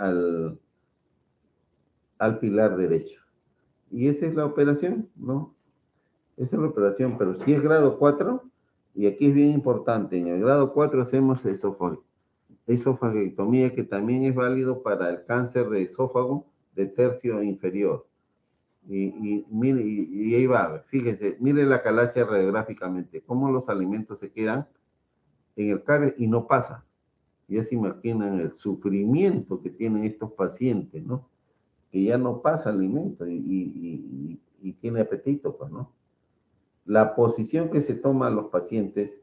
al pilar derecho. Y esa es la operación, ¿no? Esa es la operación, pero si es grado 4, y aquí es bien importante, en el grado 4 hacemos esofagectomía, que también es válido para el cáncer de esófago de tercio inferior. Mire, y ahí va, fíjese, mire la calasia radiográficamente, cómo los alimentos se quedan en el cáries y no pasa. Ya se imaginan el sufrimiento que tienen estos pacientes, ¿no? Que ya no pasa alimento y tiene apetito, pues, ¿no? La posición que se toma a los pacientes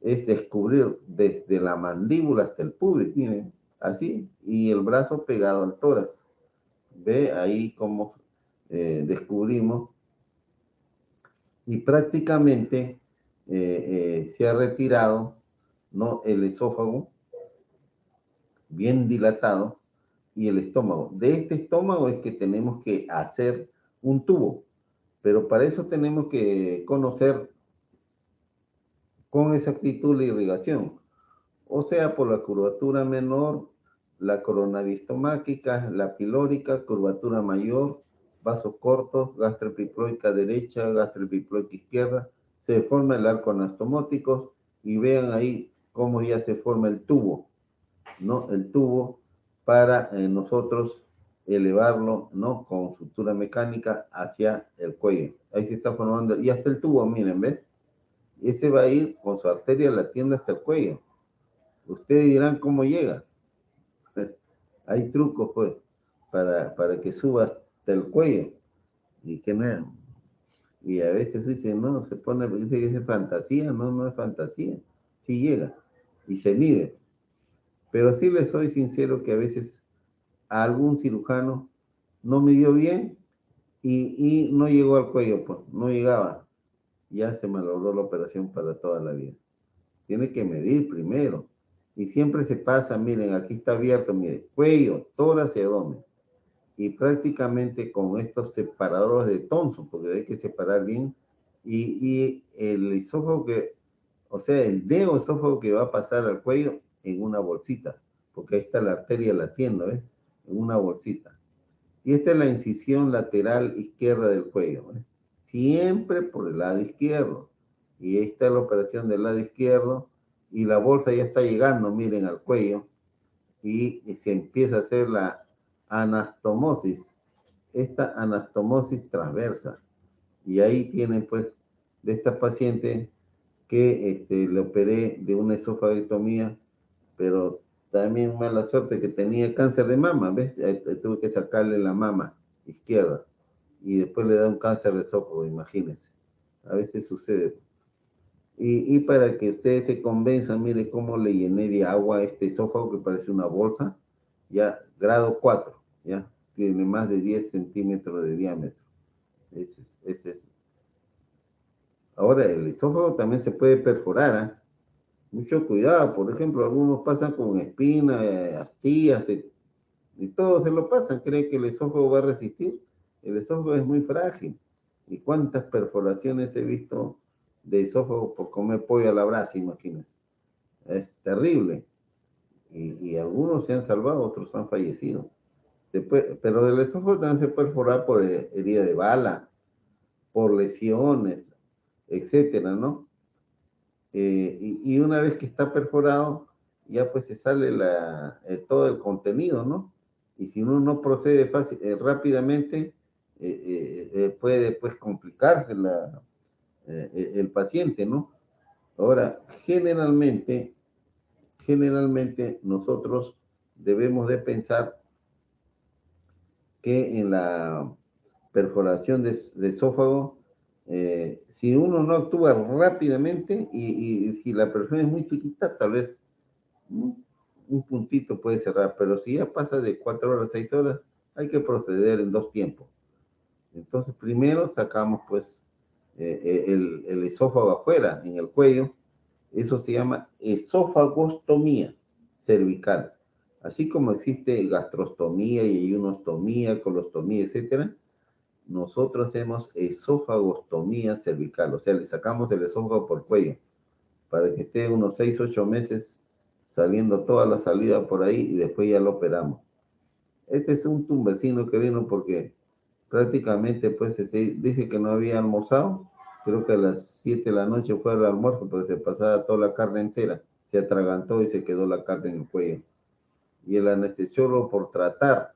es descubrir desde la mandíbula hasta el pubis, miren, así, y el brazo pegado al tórax. Ve ahí cómo descubrimos, y prácticamente se ha retirado, ¿no?, el esófago bien dilatado y el estómago. De este estómago es que tenemos que hacer un tubo, pero para eso tenemos que conocer con exactitud la irrigación, o sea, por la curvatura menor, la coronaria estomáquica, la pilórica, curvatura mayor, vasos cortos, gastroepiploica derecha, gastroepiploica izquierda, se forma el arco anastomótico y vean ahí cómo ya se forma el tubo, ¿no? El tubo para nosotros elevarlo, ¿no?, con sutura mecánica hacia el cuello. Ahí se está formando, y hasta el tubo, miren, ¿ves? Ese va a ir con su arteria latiendo hasta el cuello. Ustedes dirán cómo llega. Hay trucos, pues, para que suba hasta el cuello. Y que no, y a veces dicen, no, se pone, dice que es fantasía. No, no es fantasía. Sí llega y se mide. Pero sí les soy sincero que a veces a algún cirujano no midió bien y no llegó al cuello, pues, no llegaba. Ya se malogró la operación para toda la vida. Tiene que medir primero. Y siempre se pasa, miren, aquí está abierto, miren, cuello, tórax y abdomen. Y prácticamente con estos separadores de Thomson, porque hay que separar bien, y el esófago que, o sea, el dedo esófago que va a pasar al cuello en una bolsita, porque ahí está la arteria latiendo, ¿ves? En una bolsita. Y esta es la incisión lateral izquierda del cuello, ¿ves? Siempre por el lado izquierdo. Y ahí está la operación del lado izquierdo, y la bolsa ya está llegando, miren, al cuello, y se empieza a hacer la anastomosis, esta anastomosis transversa. Y ahí tienen, pues, de esta paciente que le operé de una esofagectomía, pero también mala suerte que tenía cáncer de mama, ¿ves? Tuve que sacarle la mama izquierda y después le da un cáncer de esófago, imagínense. A veces sucede. Y para que ustedes se convenzan, mire cómo le llené de agua este esófago que parece una bolsa, ya grado 4, ya tiene más de 10 centímetros de diámetro. Ese es. Ahora, el esófago también se puede perforar, ¿eh? Mucho cuidado, por ejemplo, algunos pasan con espina, astillas, y todos se lo pasan, creen que el esófago va a resistir. El esófago es muy frágil. ¿Y cuántas perforaciones he visto de esófago por comer pollo a la brasa, imagínense? Es terrible. Y algunos se han salvado, otros han fallecido. Pero el esófago también se puede perforar por herida de bala, por lesiones, etcétera, ¿no? Y una vez que está perforado, ya pues se sale todo el contenido, ¿no? Y si uno no procede rápidamente, puede pues complicarse el paciente, ¿no? Ahora, generalmente nosotros debemos de pensar que en la perforación de esófago, si uno no actúa rápidamente y si la persona es muy chiquita, tal vez un puntito puede cerrar, pero si ya pasa de 4 horas a 6 horas, hay que proceder en 2 tiempos. Entonces, primero sacamos pues el esófago afuera, en el cuello. Eso se llama esofagostomía cervical. Así como existe gastrostomía y ayunostomía, colostomía, etcétera, nosotros hacemos esofagostomía cervical, o sea, le sacamos el esófago por cuello para que esté unos 6, 8 meses saliendo toda la salida por ahí y después ya lo operamos. Este es un tumbecino que vino porque prácticamente pues dice que no había almorzado, creo que a las 7 de la noche fue al almuerzo, pues se pasaba toda la carne entera, se atragantó y se quedó la carne en el cuello. Y el anestesiólogo, por tratar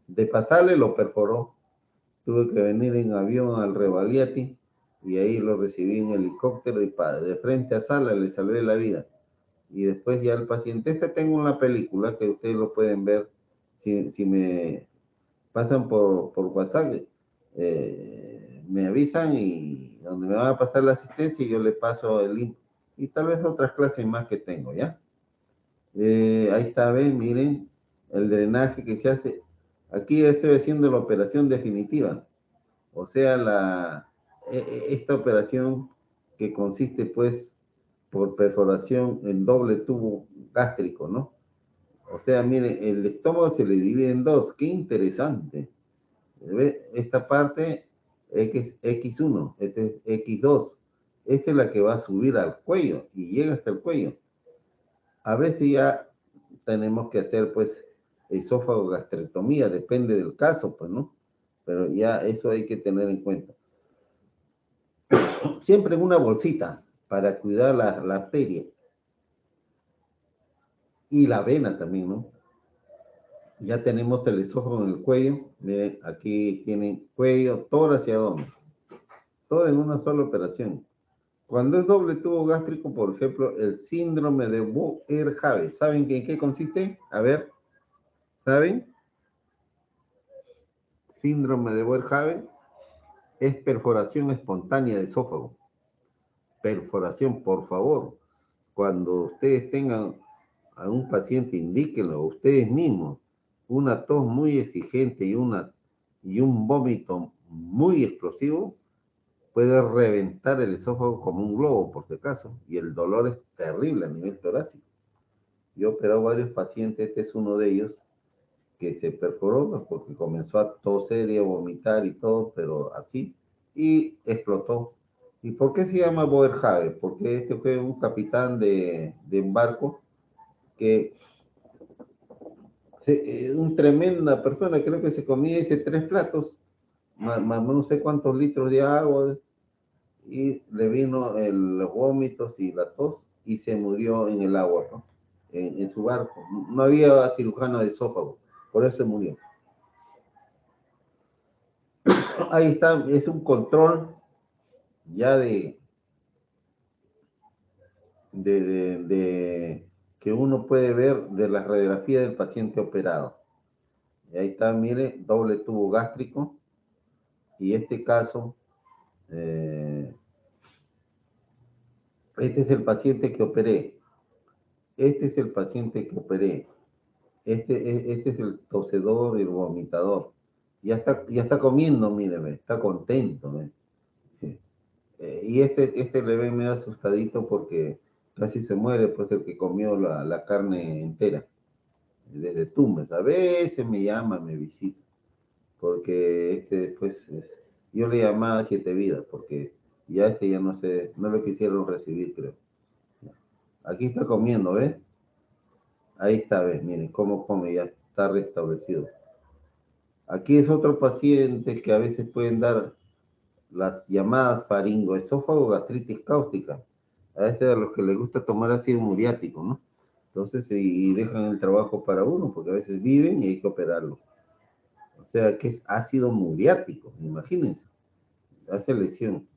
de pasarle, lo perforó. Tuve que venir en avión al Revaliati y ahí lo recibí en helicóptero y de frente a sala le salvé la vida. Y después ya el paciente, tengo una película que ustedes lo pueden ver si me pasan por WhatsApp, me avisan y donde me van a pasar la asistencia y yo le paso el link y tal vez otras clases más que tengo, ¿ya? Ahí está, ven, miren, el drenaje que se hace. Aquí estoy haciendo la operación definitiva, o sea, esta operación que consiste, pues, por perforación en doble tubo gástrico, ¿no? O sea, miren, el estómago se le divide en dos, qué interesante. ¿Ve? Esta parte X1, este es X2. Esta es la que va a subir al cuello y llega hasta el cuello. A veces ya tenemos que hacer, pues, esófago gastrectomía, depende del caso, pues, ¿no? Pero ya eso hay que tener en cuenta. Siempre en una bolsita para cuidar la arteria y la vena también, ¿no? Ya tenemos el esófago en el cuello. Miren, aquí tienen cuello, tórax y abdomen. Todo en una sola operación. Cuando es doble tubo gástrico, por ejemplo, el síndrome de Boerhaave, ¿saben en qué consiste? A ver, ¿saben? Síndrome de Boerhaave es perforación espontánea de esófago. Perforación, por favor. Cuando ustedes tengan a un paciente, indíquenlo ustedes mismos. Una tos muy exigente y un vómito muy explosivo puede reventar el esófago como un globo, por si acaso, y el dolor es terrible a nivel torácico. Yo he operado varios pacientes, este es uno de ellos, que se perforó porque comenzó a toser y a vomitar y todo, pero así, y explotó. ¿Y por qué se llama Boerhaave? Porque este fue un capitán de barco que, un tremenda persona, creo que se comía ese 3 platos, más no sé cuántos litros de agua, y le vino los vómitos y la tos, y se murió en el agua, ¿no? En su barco. No había cirujano de esófago, por eso se murió. Ahí está, es un control ya de que uno puede ver de la radiografía del paciente operado. Y ahí está, mire, doble tubo gástrico. Y este caso, este es el paciente que operé. Este es el paciente que operé. Este es el tosedor y el vomitador. Ya está comiendo, míreme, está contento. Y este le ve medio asustadito porque casi se muere, pues el que comió la carne entera, desde Tumbes. A veces me llama, me visita, porque después, yo le llamaba 7 vidas, porque ya no sé, no lo quisieron recibir, creo. Aquí está comiendo, ¿ves? Ahí está, ¿ves? Miren cómo come, ya está restablecido. Aquí es otro paciente que a veces pueden dar las llamadas faringoesófago gastritis cáustica. A este a los que les gusta tomar ácido muriático, ¿no? Entonces, y dejan el trabajo para uno, porque a veces viven y hay que operarlo. O sea, que es ácido muriático, imagínense, hace lesión.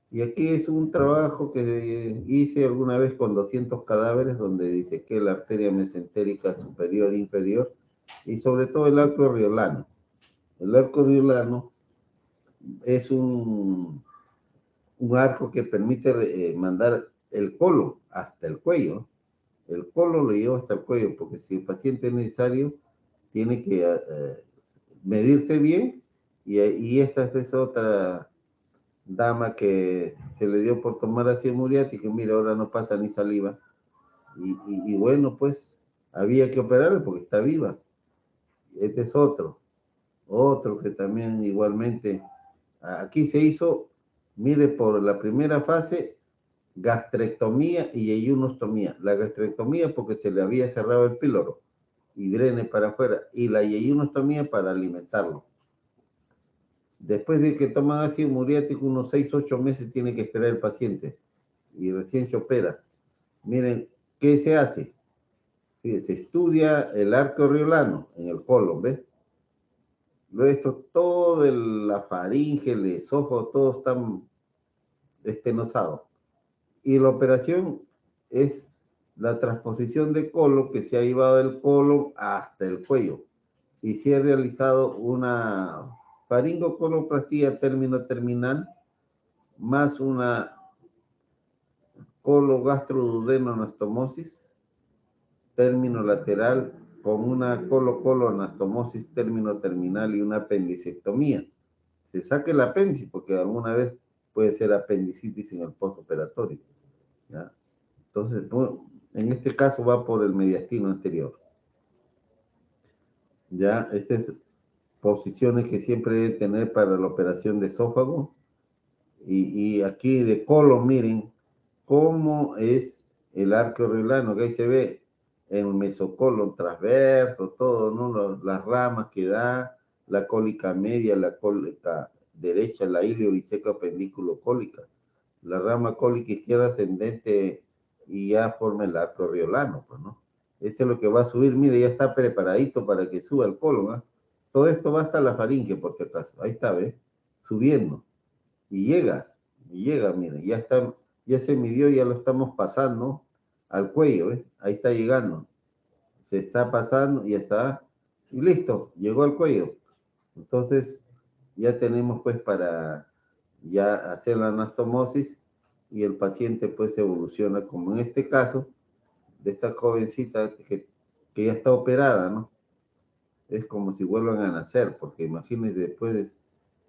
Y aquí es un trabajo que hice alguna vez con 200 cadáveres, donde dice que la arteria mesentérica superior e inferior, y sobre todo el arco riolano. El arco riolano es un arco que permite mandar el colon hasta el cuello. El colon lo lleva hasta el cuello, porque si el paciente es necesario, tiene que medirse bien, y esta es otra dama que se le dio por tomar ácido muriático, y mira, ahora no pasa ni saliva, y bueno, pues había que operarla porque está viva. Este es otro que también igualmente, aquí se hizo, mire, por la primera fase, gastrectomía y yeyunostomía. La gastrectomía porque se le había cerrado el píloro y drene para afuera, y la yeyunostomía para alimentarlo. Después de que toman ácido muriático, unos 6, 8 meses tiene que esperar el paciente y recién se opera. Miren ¿qué se hace? Se estudia el arco riolano en el colon, ¿ves? Luego esto, todo la faringe, el esófago, todo está estenosado. Y la operación es la transposición de colon que se ha llevado del colon hasta el cuello. Y se ha realizado una faringocoloplastia término terminal más una cologastrodudenoanastomosis término lateral con una colo-coloanastomosis término terminal y una apendicectomía. Se saque el apéndice porque alguna vez puede ser apendicitis en el postoperatorio, ¿ya? Entonces, bueno, en este caso va por el mediastino anterior. Ya, estas posiciones que siempre debe tener para la operación de esófago. Y aquí de colon, miren cómo es el arco riolano, que ahí se ve el mesocolon transverso, todo, ¿no? Las ramas que da, la cólica media, la cólica derecha, la iliobiseca pendículo cólica, la rama cólica izquierda ascendente y ya forma el arco riolano, pues, ¿no? Este es lo que va a subir, mire, ya está preparadito para que suba el colon, ¿eh? Todo esto va hasta la faringe, por si acaso, ahí está, ¿ves? Subiendo. Y llega, mire, ya está, ya se midió, ya lo estamos pasando al cuello, ¿ves? Ahí está llegando. Se está pasando, ya está, y listo, llegó al cuello. Entonces, ya tenemos pues para ya hacer la anastomosis y el paciente pues evoluciona, como en este caso, de esta jovencita que ya está operada, ¿no? Es como si vuelvan a nacer, porque imagínense después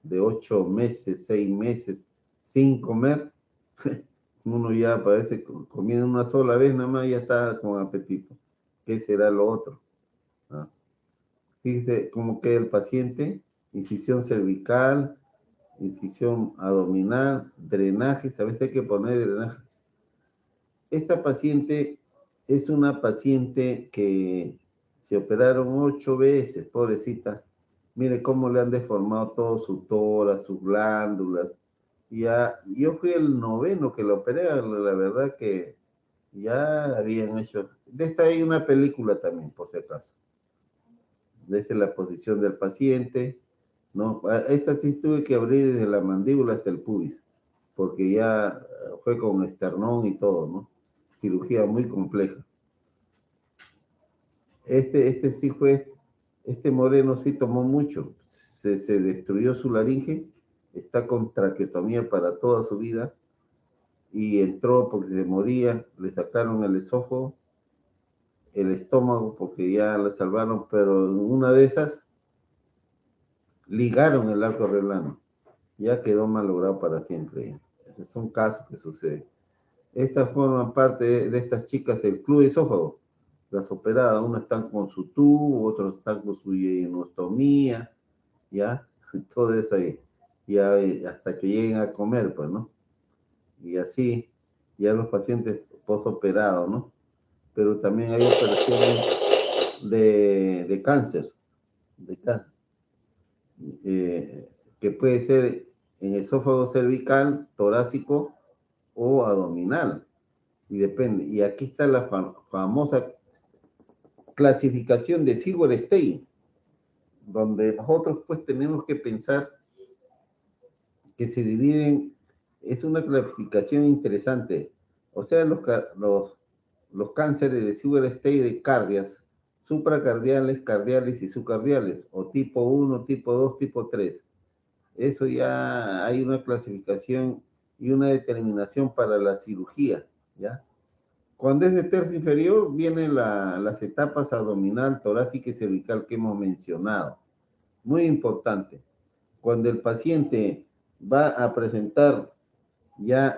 de 8 meses, 6 meses, sin comer, uno ya parece comiendo una sola vez nada más, ya está con apetito. ¿Qué será lo otro? ¿Ah? Fíjese cómo queda el paciente, incisión cervical, incisión abdominal, drenaje, a veces hay que poner drenaje. Esta paciente es una paciente que se operaron 8 veces, pobrecita. Mire cómo le han deformado todo su tórax, sus glándulas. Ya, yo fui el noveno que lo operé, la verdad que ya habían hecho. De esta hay una película también, por si acaso. Desde la posición del paciente, ¿no? Esta sí tuve que abrir desde la mandíbula hasta el pubis, porque ya fue con esternón y todo, ¿no? Cirugía muy compleja. Este sí fue, este moreno sí tomó mucho, se destruyó su laringe, está con traqueotomía para toda su vida, y entró porque se moría, le sacaron el esófago, el estómago porque ya le salvaron, pero en una de esas ligaron el arco riolano, ya quedó malogrado para siempre. Esos son casos que suceden. Estas forman parte de estas chicas del club de esófago, las operadas, unas están con su tubo, otros están con su ienostomía, ya, todo eso ahí, ya hasta que lleguen a comer, pues, ¿no? Y así, ya los pacientes posoperados, ¿no? Pero también hay operaciones de cáncer, de cáncer, que puede ser en esófago cervical, torácico o abdominal, y depende. Y aquí está la famosa clasificación de Silverstein, donde nosotros pues tenemos que pensar que se dividen, es una clasificación interesante. O sea, los cánceres de Silverstein de cardias, supracardiales, cardiales y subcardiales, o tipo 1, tipo 2, tipo 3. Eso ya hay una clasificación y una determinación para la cirugía, ¿ya? Cuando es de tercio inferior, vienen las etapas abdominal, torácica y cervical que hemos mencionado. Muy importante. Cuando el paciente va a presentar ya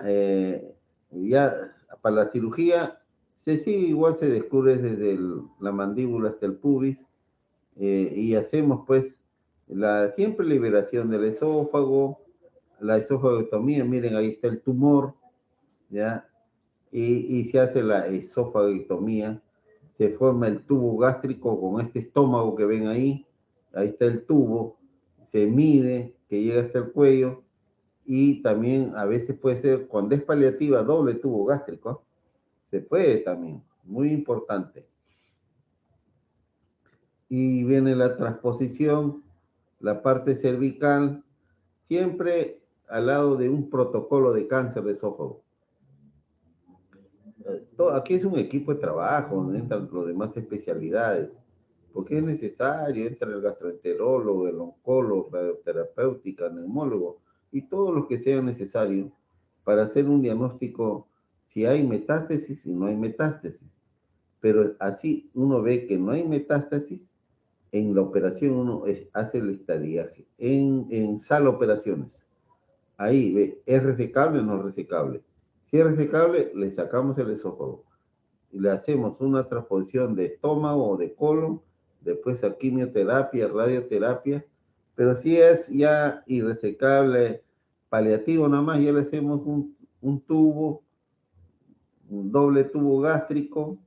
para la cirugía, sí, igual se descubre desde la mandíbula hasta el pubis, y hacemos pues siempre liberación del esófago, la esofagotomía, miren, ahí está el tumor, ¿ya? Y se hace la esofagotomía, se forma el tubo gástrico con este estómago que ven ahí está el tubo, se mide, que llega hasta el cuello, y también a veces puede ser, cuando es paliativa, doble tubo gástrico, se puede también, muy importante. Y viene la transposición, la parte cervical, siempre al lado de un protocolo de cáncer de esófago. Aquí es un equipo de trabajo, donde entran las demás especialidades, porque es necesario, entra el gastroenterólogo, el oncólogo, radioterapéutica, neumólogo, y todo lo que sea necesario para hacer un diagnóstico si hay metástasis y no hay metástasis. Pero así uno ve que no hay metástasis, en la operación uno hace el estadiaje, en sala operaciones. Ahí ve, ¿es resecable o no es resecable? Si es resecable, le sacamos el esófago y le hacemos una transposición de estómago o de colon, después a quimioterapia, radioterapia, pero si es ya irresecable, paliativo nada más, ya le hacemos un tubo, un doble tubo gástrico,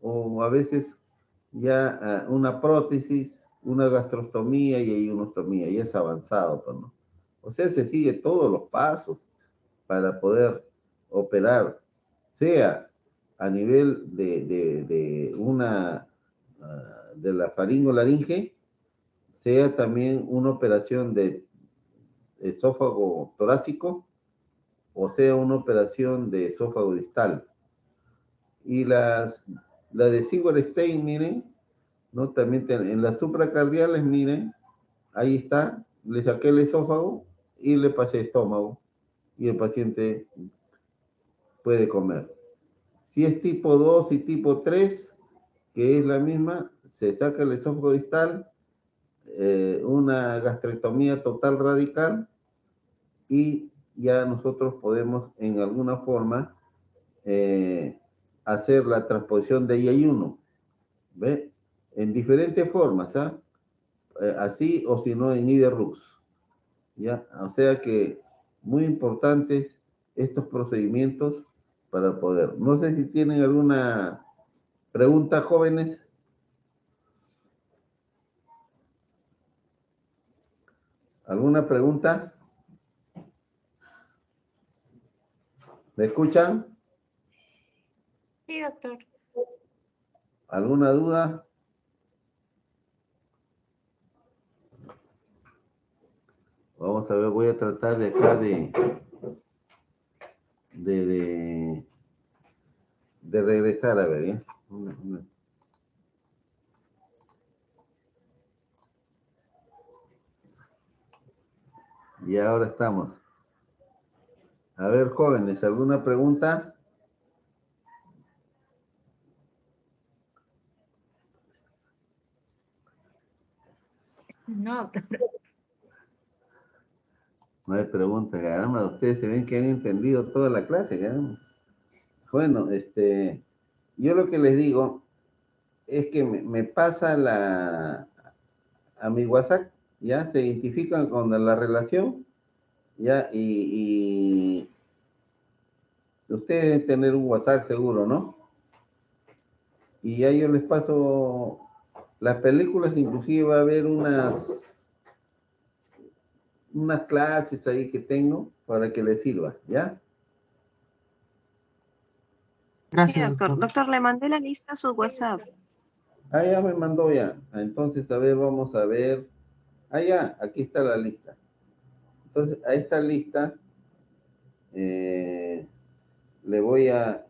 o a veces ya una prótesis, una gastrostomía y ahí una ostomía, y es avanzado, pues, ¿no? O sea, se sigue todos los pasos para poder operar, sea a nivel de una, de la faringolaringe, sea también una operación de esófago torácico, o sea una operación de esófago distal. Y la de Sigurd-Stein, miren, ¿no? También en las supracardiales, miren, ahí está, le saqué el esófago y le pasé estómago y el paciente puede comer. Si es tipo 2 y tipo 3, que es la misma, se saca el esófago distal, una gastrectomía total radical y ya nosotros podemos en alguna forma hacer la transposición de IAI1, ¿ve? En diferentes formas, ¿ah? Así o si no en IDERUX, ¿ya? O sea que muy importantes estos procedimientos para poder. No sé si tienen alguna pregunta, jóvenes. ¿Alguna pregunta? ¿Me escuchan? Sí, doctor. ¿Alguna duda? Vamos a ver, voy a tratar de acá de regresar, a ver, ¿eh? Y ahora estamos. A ver, jóvenes, ¿alguna pregunta? No, doctor. No hay pregunta, caramba. Ustedes se ven que han entendido toda la clase, caramba. Bueno, yo lo que les digo es que me pasa a mi WhatsApp, ya se identifican con la relación, ya, y ustedes deben tener un WhatsApp seguro, ¿no? Y ya yo les paso las películas, inclusive va a haber unas clases ahí que tengo para que les sirva, ¿ya? Sí, doctor. Doctor, le mandé la lista a su WhatsApp. Ah, ya me mandó ya. Entonces, a ver, vamos a ver. Ah, ya, aquí está la lista. Entonces, a esta lista le voy a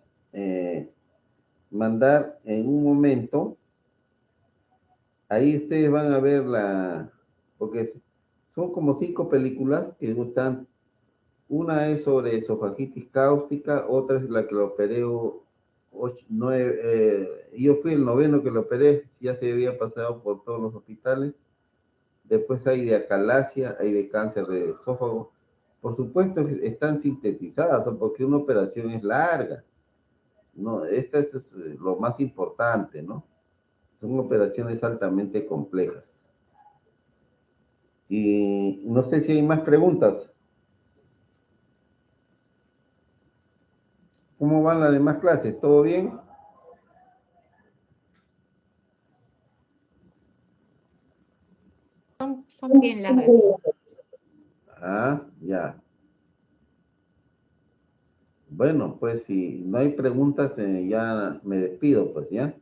mandar en un momento. Ahí ustedes van a ver porque son como 5 películas que gustan. Una es sobre esofagitis cáustica, otra es la que lo operé, yo fui el 9º que lo operé, ya se había pasado por todos los hospitales. Después hay de acalasia, hay de cáncer de esófago. Por supuesto, están sintetizadas, ¿no? Porque una operación es larga. No, esta es lo más importante, ¿no? Son operaciones altamente complejas. Y no sé si hay más preguntas. ¿Cómo van las demás clases? ¿Todo bien? Son bien largas. Ah, ya. Bueno, pues si no hay preguntas, ya me despido, pues ya.